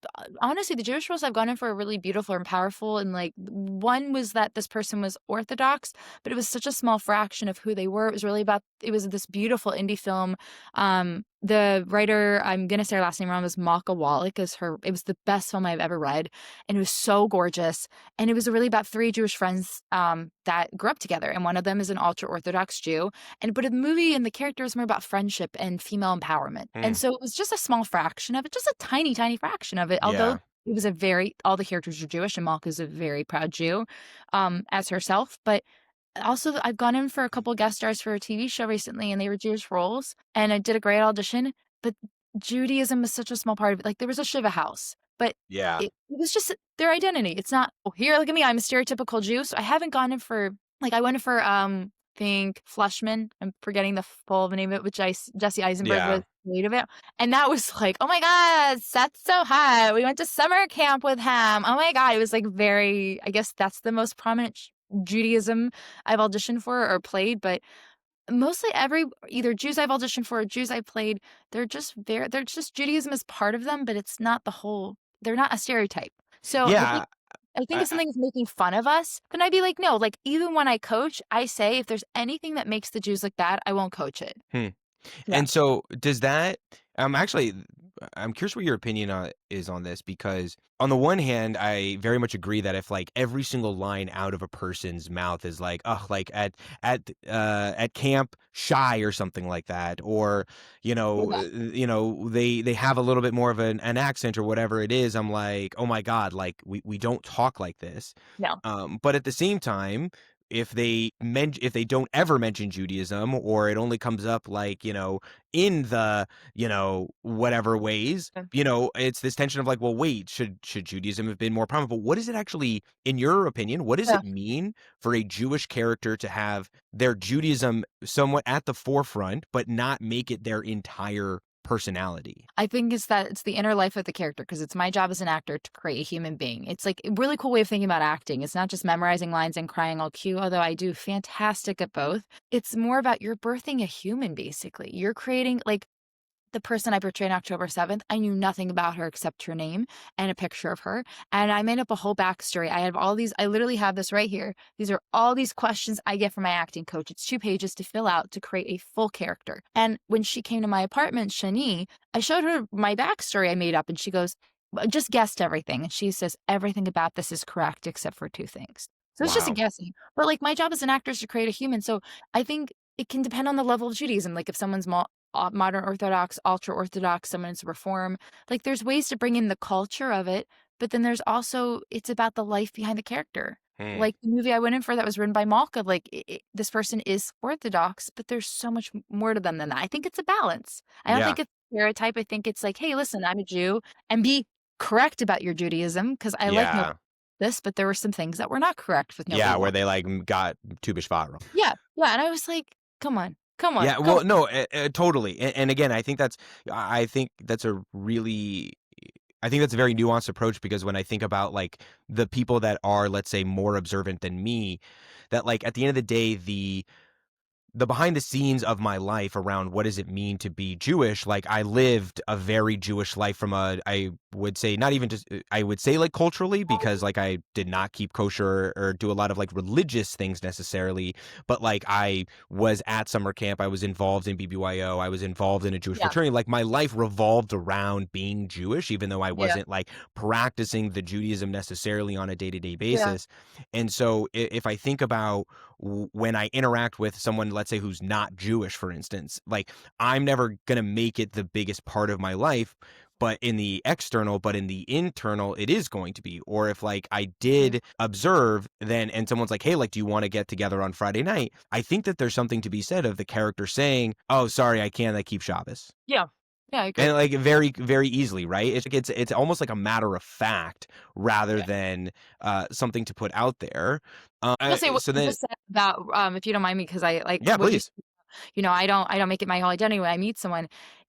honestly, the Jewish roles I've gone in for are really beautiful and powerful, and, like, one was that this person was Orthodox, but it was such a small fraction of who they were. It was really about it was this beautiful indie film. The writer, I'm gonna say her last name wrong, was Malka Wallach is her it was the best film I've ever read, and it was so gorgeous, and it was really about 3 Jewish friends, that grew up together, and one of them is an ultra-Orthodox Jew, but in the movie and the character was more about friendship and female empowerment. And Hmm. so it was just a small fraction of it, just a tiny, tiny fraction of it. Although Yeah. it was all the characters are Jewish, and Malka's a very proud Jew, as herself. But also, I've gone in for a couple guest stars for a TV show recently, and they were Jewish roles, and I did a great audition. But Judaism is such a small part of it. Like there was a Shiva house, but Yeah. it was just their identity. It's not, oh, here, look at me, I'm a stereotypical Jew. So I haven't gone in for like I went in for think Flushman. I'm forgetting the full name of it, which Jesse Eisenberg was Yeah. the lead of it. And that was like, oh my God, Seth's so hot. We went to summer camp with him. Oh my God. It was like very, I guess that's the most prominent Judaism I've auditioned for or played, but mostly either Jews I've auditioned for or Jews I've played, they're just Judaism is part of them, but it's not the whole, they're not a stereotype. So Yeah. I think I, if something's making fun of us, then I'd be like, no, like even when I coach, I say if there's anything that makes the Jews look bad, I won't coach it. hmm. Yeah. And so does that actually I'm curious what your opinion is on this, because on the one hand, I very much agree that if like every single line out of a person's mouth is like, oh, like at camp shy or something like that, or Yeah. they have a little bit more of an accent or whatever it is, I'm like, oh my God, like we don't talk like this. No. But at the same time, if they don't ever mention Judaism, or it only comes up like, in the, whatever ways, Yeah. it's this tension of like, well, wait, should Judaism have been more prominent? But what is it actually, in your opinion, what does Yeah. it mean for a Jewish character to have their Judaism somewhat at the forefront, but not make it their entire personality? I think it's the inner life of the character because it's my job as an actor to create a human being. It's like a really cool way of thinking about acting. It's not just memorizing lines and crying all cute, although I do fantastic at both. It's more about you're birthing a human, basically. You're creating like the person I portrayed on October 7th, I knew nothing about her except her name and a picture of her. And I made up a whole backstory. I have all these, I literally have this right here. These are all these questions I get from my acting coach. It's 2 pages to fill out to create a full character. And when she came to my apartment, Shani, I showed her my backstory I made up and she goes, just guessed everything. And she says, everything about this is correct except for 2 things. So it's just a Wow. guessing. But like my job as an actor is to create a human. So I think it can depend on the level of Judaism. Like if someone's modern Orthodox, ultra Orthodox, someone's Reform. Like there's ways to bring in the culture of it, but then there's also it's about the life behind the character. Hmm. Like the movie I went in for that was written by Malka. Like this person is Orthodox, but there's so much more to them than that. I think it's a balance. I don't Yeah. think it's a stereotype. I think it's like, hey, listen, I'm a Jew, and be correct about your Judaism because I like no Yeah. this, but there were some things that were not correct with Nobody Yeah, where Wants. they like got Tu B'Shvat wrong. Yeah, yeah, and I was like, come on, come on, Yeah, come well, no, totally. And again, I think that's a really, I think that's a very nuanced approach because when I think about like the people that are, let's say, more observant than me, that like at the end of the day, the behind the scenes of my life around what does it mean to be Jewish, like I lived a very Jewish life from I would say not even just, I would say like culturally because like I did not keep kosher or do a lot of like religious things necessarily, but like I was at summer camp, I was involved in BBYO, I was involved in a Jewish yeah, fraternity. Like my life revolved around being Jewish, even though I yeah, wasn't like practicing the Judaism necessarily on a day-to-day yeah, basis. And so if I think about when I interact with someone, let's say, who's not Jewish, for instance, like I'm never going to make it the biggest part of my life, but in the external, but in the internal, it is going to be. Or if like I mhm, did observe then, and someone's like, hey, like, do you want to get together on Friday night? I think that there's something to be said of the character saying, oh, sorry, I can't, I keep Shabbos. yeah, yeah, I agree. And like very, very easily, right? It's like it's almost like a matter of fact rather Yeah. than something to put out there. I will say what So you then, just said about, if you don't mind me, because I like yeah, what you please. I don't make it my whole identity when I meet someone.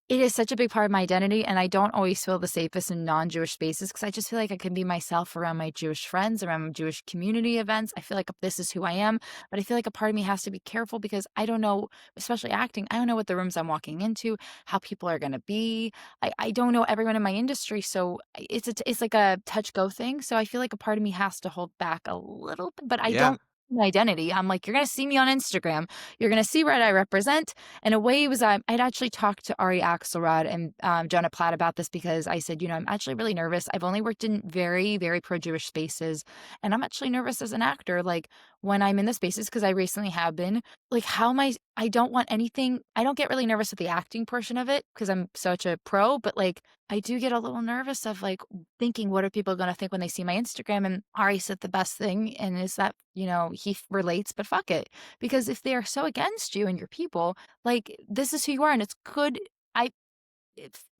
It is such a big part of my identity, and I don't always feel the safest in non-Jewish spaces because I just feel like I can be myself around my Jewish friends, around my Jewish community events. I feel like this is who I am, but I feel like a part of me has to be careful because I don't know, especially acting, I don't know what the rooms I'm walking into, how people are gonna be. I don't know everyone in my industry, so it's like a touch go thing. So I feel like a part of me has to hold back a little bit, but I Yeah. don't my identity. I'm like, you're gonna see me on Instagram. You're gonna see what I represent. In a way, it was I'd actually talked to Ari Axelrod and Jonah Platt about this because I said, I'm actually really nervous. I've only worked in very, very pro-Jewish spaces, and I'm actually nervous as an actor. Like when I'm in the spaces, because I recently have been. Like, how am I? I don't want anything. I don't get really nervous with the acting portion of it because I'm such a pro. But like, I do get a little nervous of like thinking, what are people going to think when they see my Instagram? And Ari said the best thing, and is that he relates, but fuck it. Because if they are so against you and your people, like this is who you are and it's good. I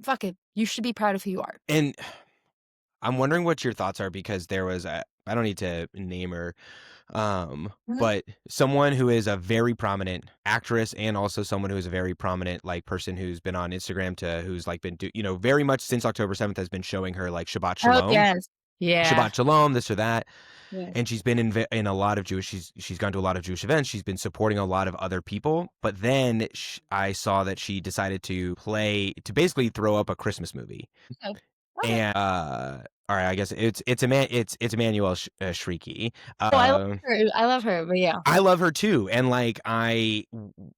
fuck it. You should be proud of who you are. And I'm wondering what your thoughts are because there was I don't need to name her, Mhm. but someone who is a very prominent actress and also someone who is a very prominent like person who's been on Instagram to who's like been very much since October 7th has been showing her like Oh, yes. Yeah. Shabbat Shalom, this or that. Yeah. And she's been in a lot of Jewish. She's gone to a lot of Jewish events. She's been supporting a lot of other people. But then I saw that she decided to basically throw up a Christmas movie. Okay. Okay. And all right, I guess it's Emmanuel Shrieky. Oh, I love her. I love her, but yeah. I love her too, and like I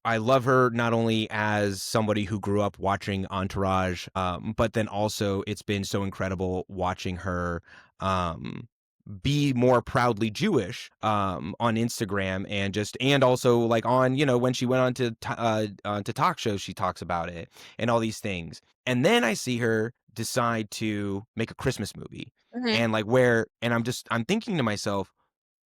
love her not only as somebody who grew up watching Entourage, but then also it's been so incredible watching her um be more proudly Jewish on Instagram and also like on when she went on to talk shows she talks about it and all these things. And then I see her decide to make a Christmas movie Mhm. and I'm thinking to myself,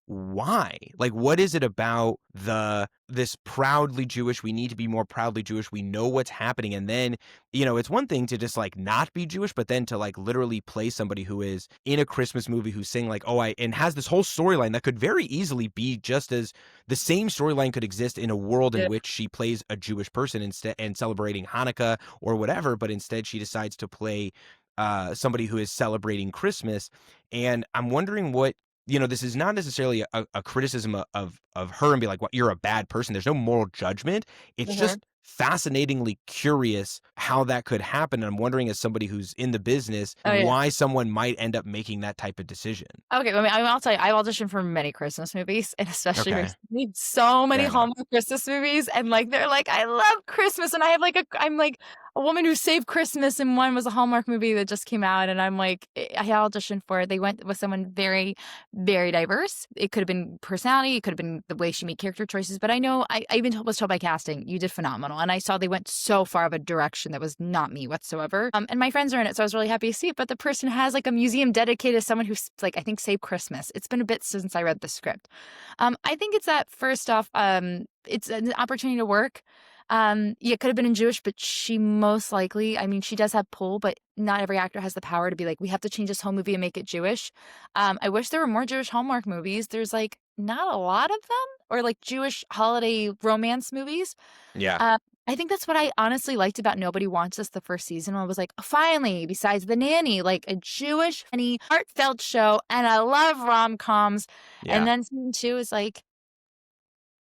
why? Like, what is it about this proudly Jewish, we need to be more proudly Jewish, we know what's happening, and then, it's one thing to just like not be Jewish, but then to like literally play somebody who is in a Christmas movie who's saying like, and has this whole storyline that could very easily be just as the same storyline could exist in a world in Yeah. which she plays a Jewish person instead and celebrating Hanukkah or whatever, but instead she decides to play somebody who is celebrating Christmas. And I'm wondering what, this is not necessarily a criticism of her and be like, well, you're a bad person. There's no moral judgment. It's Mhm. just fascinatingly curious how that could happen. And I'm wondering, as somebody who's in the business, Oh, yeah. why someone might end up making that type of decision. Okay, I'll tell you, I've auditioned for many Christmas movies, and especially Okay. recently, so many Fair enough. Hallmark Christmas movies, and, like, they're like, "I love Christmas," and I have, like, I'm, like, a woman who saved Christmas, and one was a Hallmark movie that just came out, and I'm, like, I auditioned for it. They went with someone very, very diverse. It could have been personality, it could have been the way she made character choices, but I know I even was told by casting, "You did phenomenal," and I saw they went so far of a direction that was not me whatsoever, and my friends are in it, so I was really happy to see it, but the person has, like, a museum dedicated to someone who's, like, I think saved Christmas. It's been a bit since I read the script. I think it's that first off, it's an opportunity to work. Yeah, it could have been in Jewish, but she most likely, I mean, she does have pull, but not every actor has the power to be like, we have to change this whole movie and make it Jewish. I wish there were more Jewish Hallmark movies. There's like not a lot of them, or like Jewish holiday romance movies. Yeah. Uh, I think that's what I honestly liked about Nobody Wants Us the first season. I was like, finally, besides The Nanny, like a Jewish, funny, heartfelt show. And I love rom-coms. And Yeah. then season 2 is like,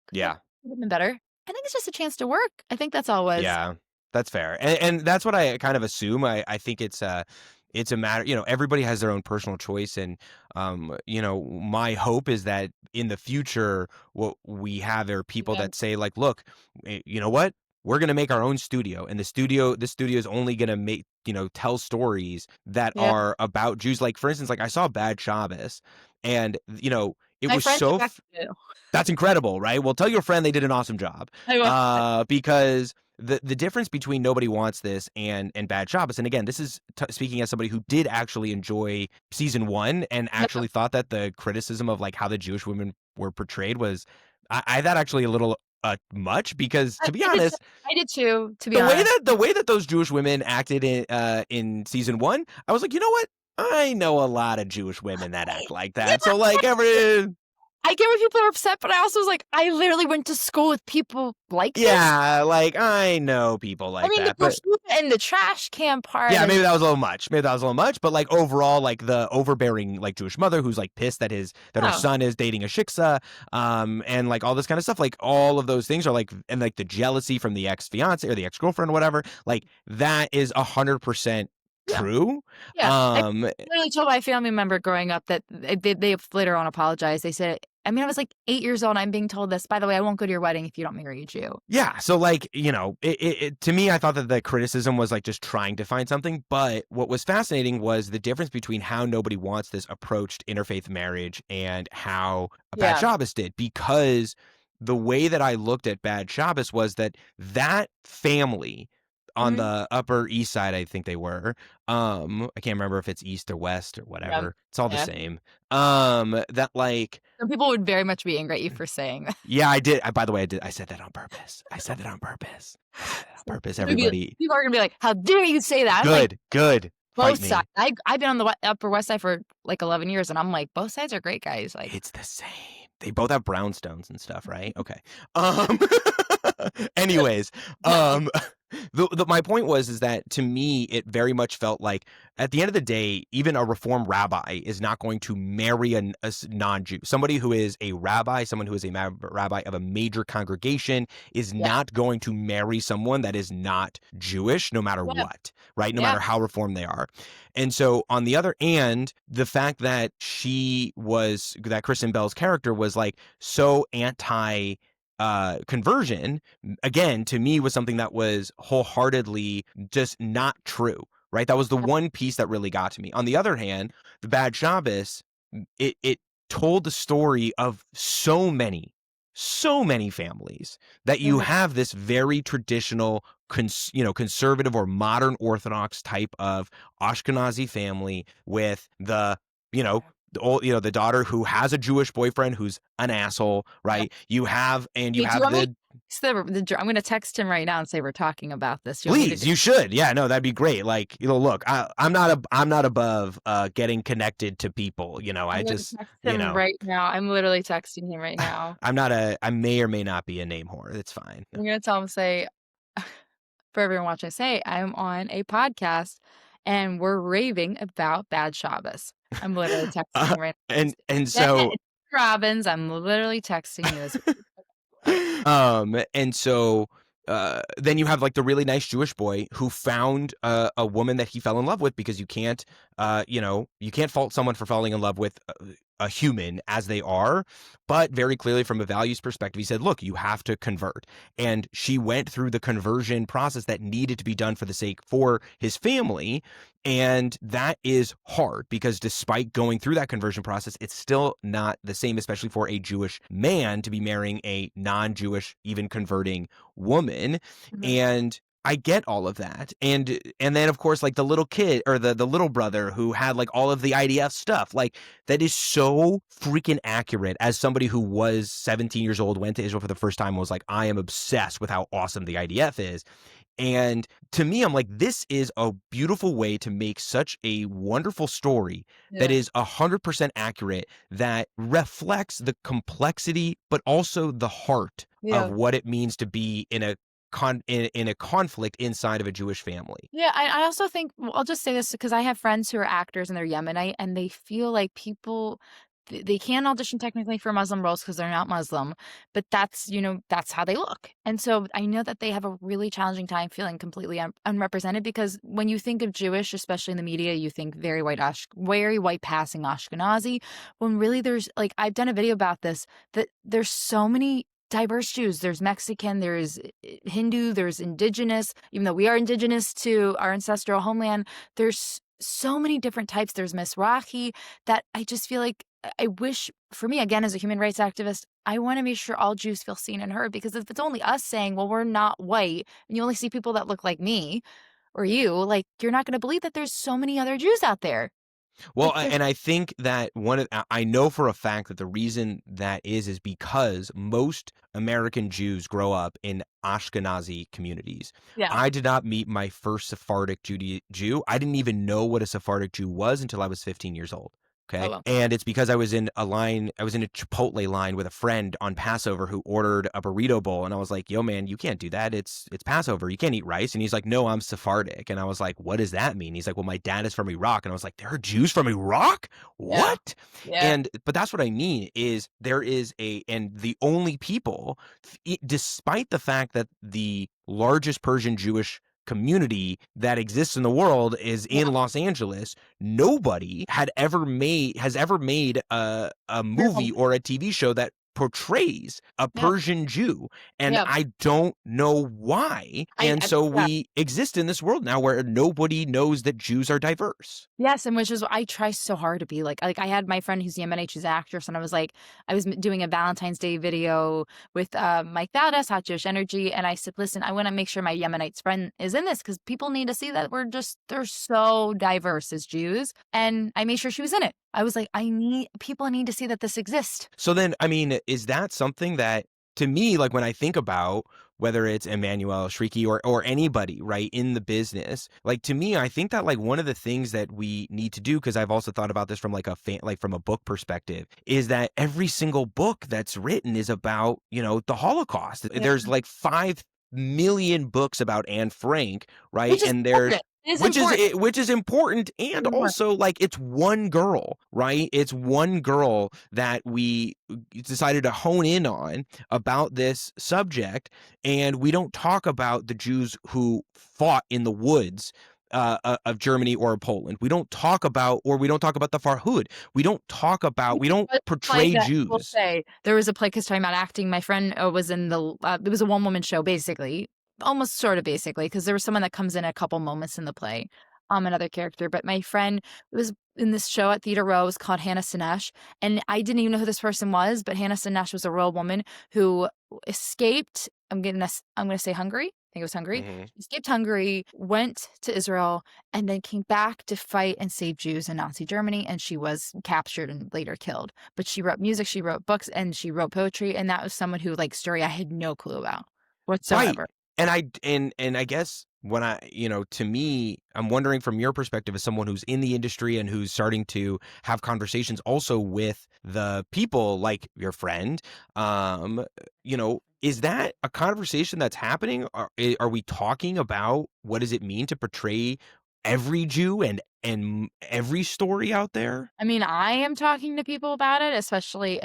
could Yeah. have been better. I think it's just a chance to work. I think that's all it was. Yeah, that's fair. And that's what I kind of assume. I think it's a matter, everybody has their own personal choice. And, my hope is that in the future, what we have are people Yeah. that say like, look, you know what? We're going to make our own studio, and the studio is only going to make, tell stories that Yeah. are about Jews. Like, for instance, like I saw Bad Shabbos, and, it My was friends so are back to do. that's incredible, right? Well, tell your friend they did an awesome job. I will. Because the difference between Nobody Wants This and Bad Shabbos, and again, this is speaking as somebody who did actually enjoy season 1 and Yeah. actually thought that the criticism of like how the Jewish women were portrayed was, I thought actually a little much, because to be I did too. honest, I did too, to be honest. the way that those Jewish women acted in season 1, I was like, you know what? I know a lot of Jewish women that act like Yeah. that. So like I get when people are upset, but I also was like, I literally went to school with people like this. yeah, like I know people I like mean, the that, but graffiti and the trash can part yeah, and maybe that was a little much. Maybe that was a little much, but like overall, like the overbearing like Jewish mother who's like pissed that her oh, son is dating a shiksa, and like all this kind of stuff, like all of those things are like, and like the jealousy from the ex fiance or the ex girlfriend or whatever, like that is 100% yeah. true. Yeah. I Um, literally told my family member growing up that they later on apologized. They said, I mean, I was like 8 years old and I'm being told this. By the way, I won't go to your wedding if you don't marry a Jew. Yeah, so like, to me, I thought that the criticism was like just trying to find something, but what was fascinating was the difference between how Nobody Wants This approached interfaith marriage and how Bad Yeah. Shabbos did, because the way that I looked at Bad Shabbos was that family on Mhm. the Upper East Side, I think they were. I can't remember if it's East or West or Yeah. whatever. It's all the Yeah. same. That like Some people would very much be angry at you for saying that. yeah, I did. By the way, I did. I said that on purpose. I said that on purpose. I said that on purpose. Everybody, People are gonna be like, how dare you say that? I'm like, good, good. Fight both sides. me. I've been on the Upper West Side for like 11 years, and I'm like, both sides are great guys. Like, It's the same. They both have brownstones and stuff, right? Okay. Um. Anyways, um, my point is that to me, it very much felt like at the end of the day, even a Reform rabbi is not going to marry a non-Jew. Somebody who is a rabbi, someone who is a rabbi of a major congregation, is yeah, not going to marry someone that is not Jewish, no matter yeah, what, right? No yeah, matter how Reformed they are. And so on the other hand, the fact that that Kristen Bell's character was like so anti conversion, again, to me was something that was wholeheartedly just not true, right? That was the one piece that really got to me. On the other hand, the Bad Shabbos, it told the story of so many families that you mhm, have this very traditional conservative or modern Orthodox type of Ashkenazi family with the, you know, the daughter who has a Jewish boyfriend who's an asshole, Yeah. right? You have Wait, do you want me the I'm gonna text him right now and say we're talking about this. Do you want me to please, you should. Yeah, no, that'd be great. Like, look, I'm not above getting connected to people. I'm I gonna just, text him right now. I'm literally texting him right now. I may or may not be a name whore. It's fine. I'm gonna tell him, say, for everyone watching, say, I'm on a podcast and we're raving about bad Shabbos. I'm literally texting him right now. And Yeah, so it's Robbins. I'm literally texting you as and so then you have like the really nice Jewish boy who found a woman that he fell in love with, because you can't you can't fault someone for falling in love with a human as they are, but very clearly from a values perspective he said, look, you have to convert. And she went through the conversion process that needed to be done for his family. And that is hard, because despite going through that conversion process, it's still not the same, especially for a Jewish man to be marrying a non-Jewish, even converting woman. Mhm. And I get all of that. And then of course, like the little kid, or the little brother who had like all of the IDF stuff, like that is so freaking accurate. As somebody who was 17 years old, went to Israel for the first time, and was like, I am obsessed with how awesome the IDF is. And to me, I'm like, this is a beautiful way to make such a wonderful story that Yeah. is 100% accurate, that reflects the complexity, but also the heart of Yeah. what it means to be in a in a conflict inside of a Jewish family. Yeah, I also think, well, I'll just say this because I have friends who are actors and they're Yemenite and they feel like people they can audition technically for Muslim roles because they're not Muslim, but that's, that's how they look. And so I know that they have a really challenging time feeling completely unrepresented, because when you think of Jewish, especially in the media, you think very very white passing Ashkenazi, when really there's, like, I've done a video about this, that there's so many diverse Jews. There's Mexican, there's Hindu, there's indigenous, even though we are indigenous to our ancestral homeland. There's so many different types. There's Mizrahi, that I just feel like I wish, for me, again, as a human rights activist, I want to make sure all Jews feel seen and heard, because if it's only us saying, well, we're not white, and you only see people that look like me or you, like, you're not going to believe that there's so many other Jews out there. Well, Like, there's, and I think that I know for a fact that the reason that is because most American Jews grow up in Ashkenazi communities. yeah. I did not meet my first Sephardic Jew. I didn't even know what a Sephardic Jew was until I was 15 years old. Oh, Okay. well. And it's because I was in a Chipotle line with a friend on Passover who ordered a burrito bowl. And I was like, yo, man, you can't do that. It's Passover. You can't eat rice. And he's like, no, I'm Sephardic. And I was like, what does that mean? He's like, well, my dad is from Iraq. And I was like, there are Jews from Iraq? Yeah. What? Yeah. But that's what I mean, is there is and the only people, despite the fact that the largest Persian Jewish community that exists in the world is Yeah. in Los Angeles, nobody has ever made a movie No. or a TV show that portrays a No. Persian Jew. And Yeah. I don't know why. And so Yeah. we exist in this world now where nobody knows that Jews are diverse. Yes, and which is what I try so hard to be like I had my friend who's Yemenite, she's an actress, and I was like, I was doing a Valentine's Day video with Mike Dowdas, Hot Jewish Energy, and I said, listen, I want to make sure my Yemenite friend is in this because people need to see that they're so diverse as Jews, and I made sure she was in it. I was like, people need to see that this exists. So then, I mean, is that something that, to me, like when I think about whether it's Emmanuel, Shriki, or anybody, right, in the business, like to me, I think that like one of the things that we need to do, because I've also thought about this from like from a book perspective, is that every single book that's written is about, the Holocaust. Yeah. There's like 5 million books about Anne Frank, right? Which is And important. It's important. which is important, and also like it's one girl, right? It's one girl that we decided to hone in on about this subject, and we don't talk about the Jews who fought in the woods of Germany or Poland. We don't talk about the Farhud. We don't But portray I will Jews. say, there was a play, because talking about acting, my friend was in it was a one-woman show, basically, almost sort of basically, because there was someone that comes in a couple moments in the play, another character. But my friend was in this show at Theater Row. It was called Hannah Sinesh, and I didn't even know who this person was, but Hannah Sinesh was a real woman who escaped, I'm gonna say Hungary. think it was Hungary. Hmm. She escaped Hungary, went to Israel, and then came back to fight and save Jews in Nazi Germany. And she was captured and later killed. But she wrote music, she wrote books, and she wrote poetry. And that was someone who, like, story I had no clue about Right. whatsoever. And I guess when to me, I'm wondering from your perspective as someone who's in the industry and who's starting to have conversations also with the people like your friend, um, is that a conversation that's happening? Are we talking about what does it mean to portray every Jew and every story out there? I mean, I am talking to people about it, especially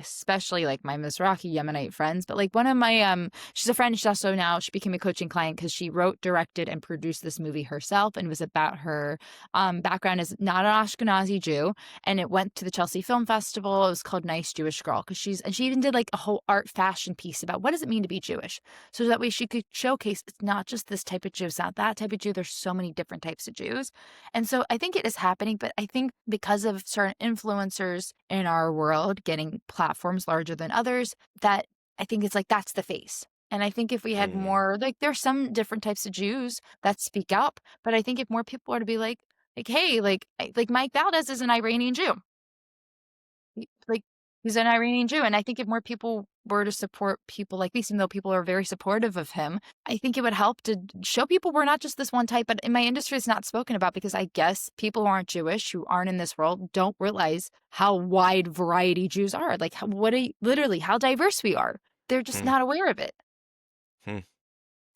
like my Mizrahi Yemenite friends. But like one of my she's a friend. She's also now she became a coaching client because she wrote, directed, and produced this movie herself, and it was about her background as not an Ashkenazi Jew, and it went to the Chelsea Film Festival. It was called Nice Jewish Girl because she even did like a whole art fashion piece about what does it mean to be Jewish, so that way she could showcase it's not just this type of Jew, it's not that type of Jew. There's so many different types of Jews. And so I think it is happening, but I think because of certain influencers in our world getting platforms larger than others, that I think it's like that's the face. And I think if we had Mm, more, like there's some different types of Jews that speak up, but I think if more people are to be like, hey, like Mike Valdez is an Iranian Jew. Like he's an Iranian Jew. And I think if more people were to support people like these, even though people are very supportive of him, I think it would help to show people we're not just this one type. But in my industry, it's not spoken about because I guess people who aren't Jewish, who aren't in this world, don't realize how wide variety Jews are. Like literally how diverse we are. They're just hmm, not aware of it. hmm.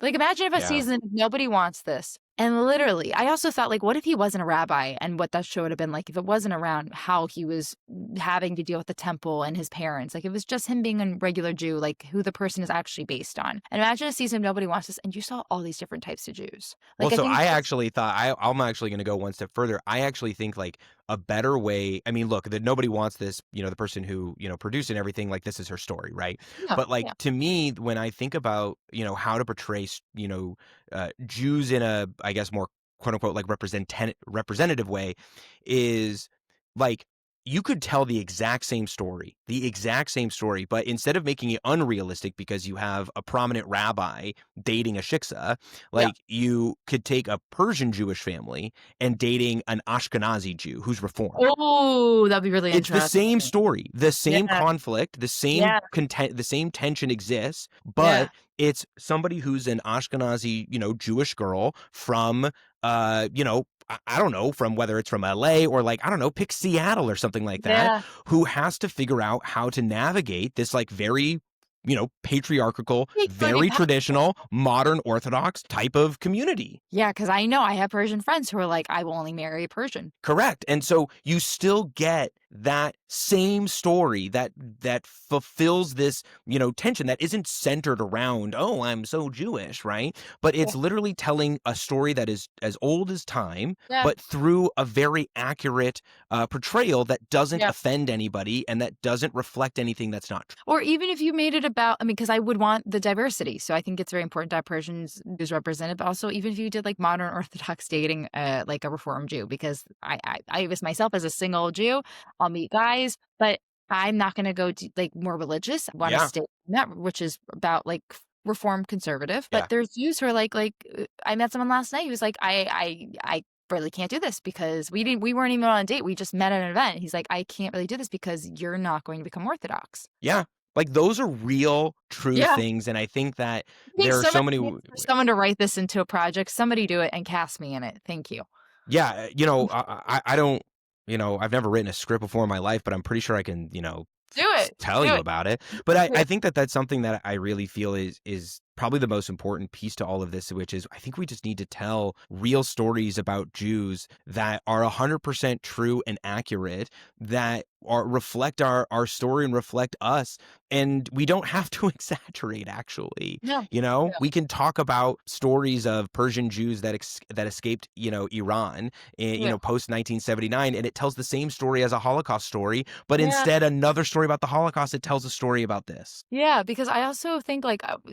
Like, imagine if a Yeah. season, nobody wants this. And literally, I also thought, like, what if he wasn't a rabbi and what that show would have been like if it wasn't around how he was having to deal with the temple and his parents? Like, it was just him being a regular Jew, like who the person is actually based on. And imagine a season, nobody wants this, and you saw all these different types of Jews. Well, Like, I so think I that's, actually thought I'm actually going to go one step further. I actually think like a better way. I mean, look, that nobody wants this. The person who produced and everything. Like this is her story, right? yeah, But like yeah, to me, when I think about how to portray Jews in a I guess more quote unquote like representative way, is like you could tell the exact same story, but instead of making it unrealistic because you have a prominent rabbi dating a shiksa, yeah. like you could take a Persian Jewish family and dating an Ashkenazi Jew who's reformed. Oh, that'd be really It's the interesting. same story, the same Yeah, conflict, the same yeah, content, the same tension exists, but yeah, it's somebody who's an Ashkenazi, Jewish girl from, I don't know, from whether it's from LA or like, I don't know, pick Seattle or something like that, yeah. who has to figure out how to navigate this like very, patriarchal, Hey, pretty very powerful. traditional, modern Orthodox type of community. Yeah, because I know I have Persian friends who are like, I will only marry a Persian. Correct. And so you still get that same story that fulfills this, tension that isn't centered around, oh, I'm so Jewish, right? But Yeah, it's literally telling a story that is as old as time, yeah, but through a very accurate portrayal that doesn't yeah. offend anybody and that doesn't reflect anything that's not true. Or even if you made it about, I mean, because I would want the diversity. So I think it's very important to have Persians is represented. But also, even if you did like modern Orthodox dating, like a Reform Jew, because I was myself as a single Jew, I'll meet guys, but I'm not going to go to like more religious. I want to Yeah. stay in that, which is about like Reform conservative. But Yeah. there's Jews who are I met someone last night who was like, I really can't do this because we weren't even on a date. We just met at an event. He's like, I can't really do this because you're not going to become Orthodox. Yeah. Like those are real, true Yeah. things. And I think that I think there are so so many many. needs for someone to write this into a project. Somebody do it and cast me in it. Thank you. Yeah, I don't, I've never written a script before in my life, but I'm pretty sure I can, Do it. tell Do you it. about it. But I Yeah. think that that's something that I really feel is probably the most important piece to all of this, which is I think we just need to tell real stories about Jews that are 100% true and accurate, that reflect our story and reflect us. And we don't have to exaggerate, actually. No. No. We can talk about stories of Persian Jews that escaped, Iran, Yeah. post 1979, and it tells the same story as a Holocaust story, but Yeah. instead another story about the Holocaust, it tells a story about this. Yeah, because I also think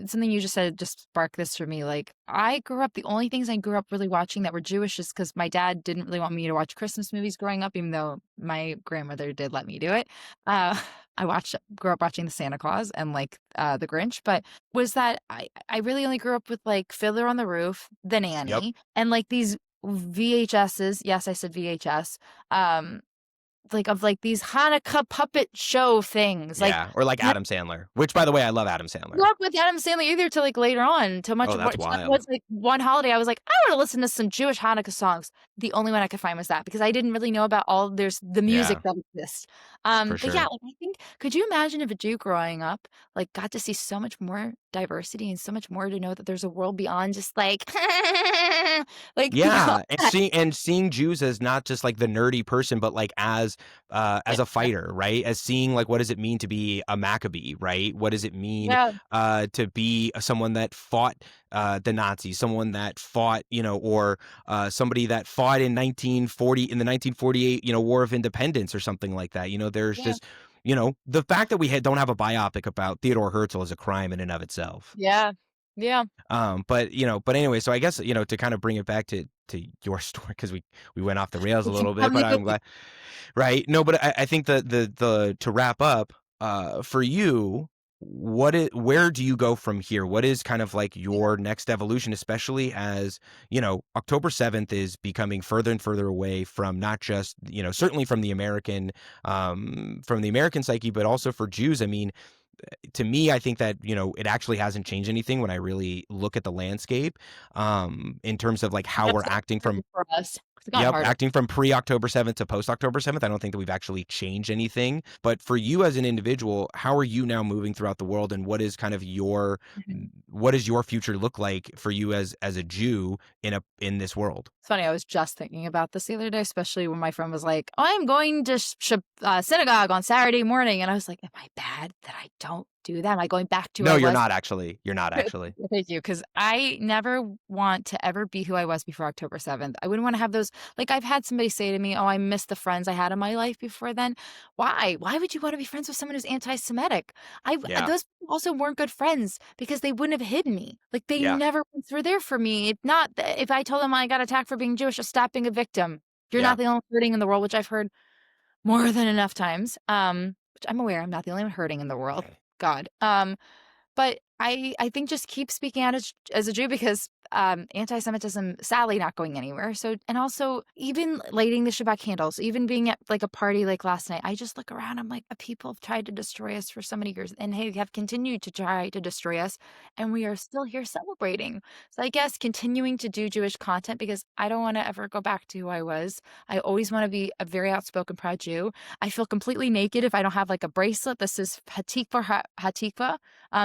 something you just said just sparked this for me. Like I grew up, the only things I grew up really watching that were Jewish is because my dad didn't really want me to watch Christmas movies growing up, even though my grandmother did let me do it. Uh, grew up watching the Santa Claus and like the Grinch, but was that I really only grew up with like Fiddler on the Roof, The Yep. Nanny, and like these VHSs. Yes, I said VHS. Um, like of like these Hanukkah puppet show things. Like Yeah. Or like Adam Sandler, which by the way, I love Adam grew Sandler. up with Adam Sandler either till like later on, till much Oh, of that's what wild. was like one holiday I was like, I want to listen to some Jewish Hanukkah songs. The only one I could find was that because I didn't really know about all there's the music Yeah, that exists. for But yeah, sure. like I think could you imagine if a Jew growing up like got to see so much more diversity and so much more to know that there's a world beyond just like like beyond Yeah, that. and seeing Jews as not just like the nerdy person, but like as Yeah. a fighter, right? As seeing like what does it mean to be a Maccabee, right? What does it mean Yeah. to be someone that fought the Nazis, someone that fought, or somebody that fought in 1940 in the 1948, War of Independence or something like that. There's Yeah. just the fact that don't have a biopic about Theodore Herzl is a crime in and of itself. Yeah. Yeah. But anyway, so I guess to kind of bring it back to your story because we went off the rails a We can little bit, but probably I'm glad, right? No, but I think the to wrap up, for you, where do you go from here? What is kind of like your next evolution, especially as October 7th is becoming further and further away from not just certainly from the American psyche, but also for Jews. I mean, to me, I think that, it actually hasn't changed anything when I really look at the landscape, in terms of like how That's we're acting from, for us. It's gone yep, harder. acting from pre-October 7th to post-October 7th. I don't think that we've actually changed anything. But for you as an individual, how are you now moving throughout the world, and what is kind of what does your future look like for you as a Jew in this world? It's funny, I was just thinking about this the other day, especially when my friend was like, "Oh, I'm going to synagogue on Saturday morning." And I was like, am I bad that I don't do that? Am I going back to who No, I you're was? not actually. You're not actually. Thank you, because I never want to ever be who I was before October 7th. I wouldn't want to have those. Like, I've had somebody say to me, "Oh, I miss the friends I had in my life before then." Why? Why would you want to be friends with someone who's anti-Semitic? Yeah. Those people also weren't good friends because they wouldn't have hidden me. Like, they Yeah. never once were there for me. If not, if I told them I got attacked for being Jewish, stop being a victim. You're Yeah. not the only hurting in the world, which I've heard more than enough times. Which I'm aware I'm not the only one hurting in the world. God. But I think just keep speaking out as a Jew because anti-Semitism sadly not going anywhere. So and also even lighting the Shabbat candles, even being at like a party like last night, I just look around. I'm like, people have tried to destroy us for so many years, and they have continued to try to destroy us, and we are still here celebrating. So I guess continuing to do Jewish content because I don't want to ever go back to who I was. I always want to be a very outspoken, proud Jew. I feel completely naked if I don't have like a bracelet. This is Hatikva Hatikva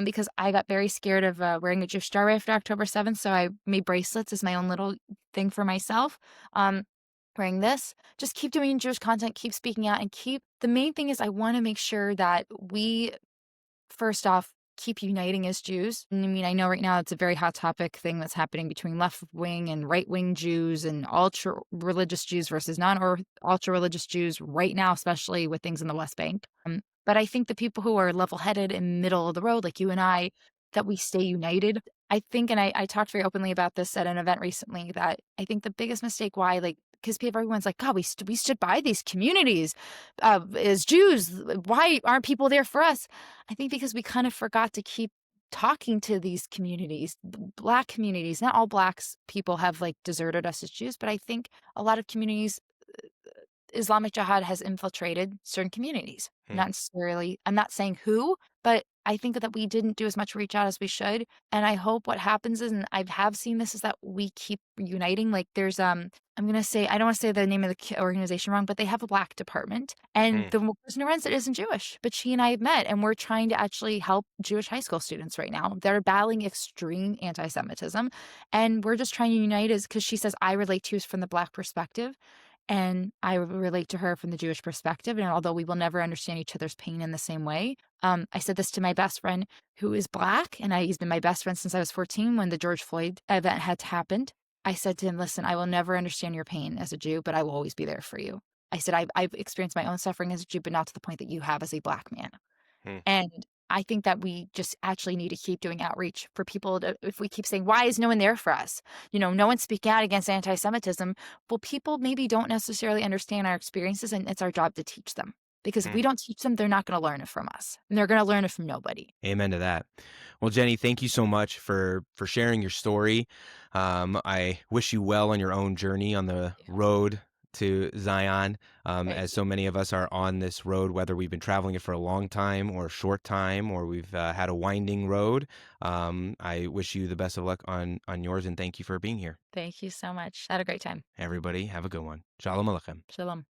because I got very scared of wearing a Jewish star after October 7th. So I made bracelets as my own little thing for myself. Wearing this, just keep doing Jewish content, keep speaking out, and the main thing is I want to make sure that we, first off, keep uniting as Jews. I mean, I know right now it's a very hot topic thing that's happening between left wing and right wing Jews and ultra religious Jews versus ultra religious Jews right now, especially with things in the West Bank. But I think the people who are level headed and middle of the road, like you and I, that we stay united. I think, and I talked very openly about this at an event recently, that I think the biggest mistake why, like, because everyone's like, God, we stood by these communities as Jews. Why aren't people there for us? I think because we kind of forgot to keep talking to these communities, Black communities. Not all Blacks people have like deserted us as Jews, but I think a lot of communities, Islamic Jihad has infiltrated certain communities. Hmm. Not necessarily, I'm not saying who, but I think that we didn't do as much reach out as we should. And I hope what happens is, and I have seen this, is that we keep uniting. Like there's, I'm going to say, I don't want to say the name of the organization wrong, but they have a Black department. And Hmm. the person who runs it isn't Jewish, but she and I have met, and we're trying to actually help Jewish high school students right now. They're battling extreme anti-Semitism. And we're just trying to unite because she says, I relate to you from the Black perspective. And I relate to her from the Jewish perspective. And although we will never understand each other's pain in the same way, I said this to my best friend who is Black, and he's been my best friend since I was 14 when the George Floyd event had happened. I said to him, listen, I will never understand your pain as a Jew, but I will always be there for you. I said, I've experienced my own suffering as a Jew, but not to the point that you have as a Black man. Hmm. And I think that we just actually need to keep doing outreach for people to, if we keep saying, why is no one there for us? No one's speaking out against anti-Semitism. Well, people maybe don't necessarily understand our experiences, and it's our job to teach them. Because if we don't teach them, they're not going to learn it from us. And they're going to learn it from nobody. Amen to that. Well, Jenny, thank you so much for sharing your story. I wish you well on your own journey on the road to Zion, Thank as you. so many of us are on this road, whether we've been traveling it for a long time or a short time, or we've had a winding road. I wish you the best of luck on yours, and thank you for being here. Thank you so much. I had a great time. Everybody, have a good one. Shalom Aleichem. Shalom.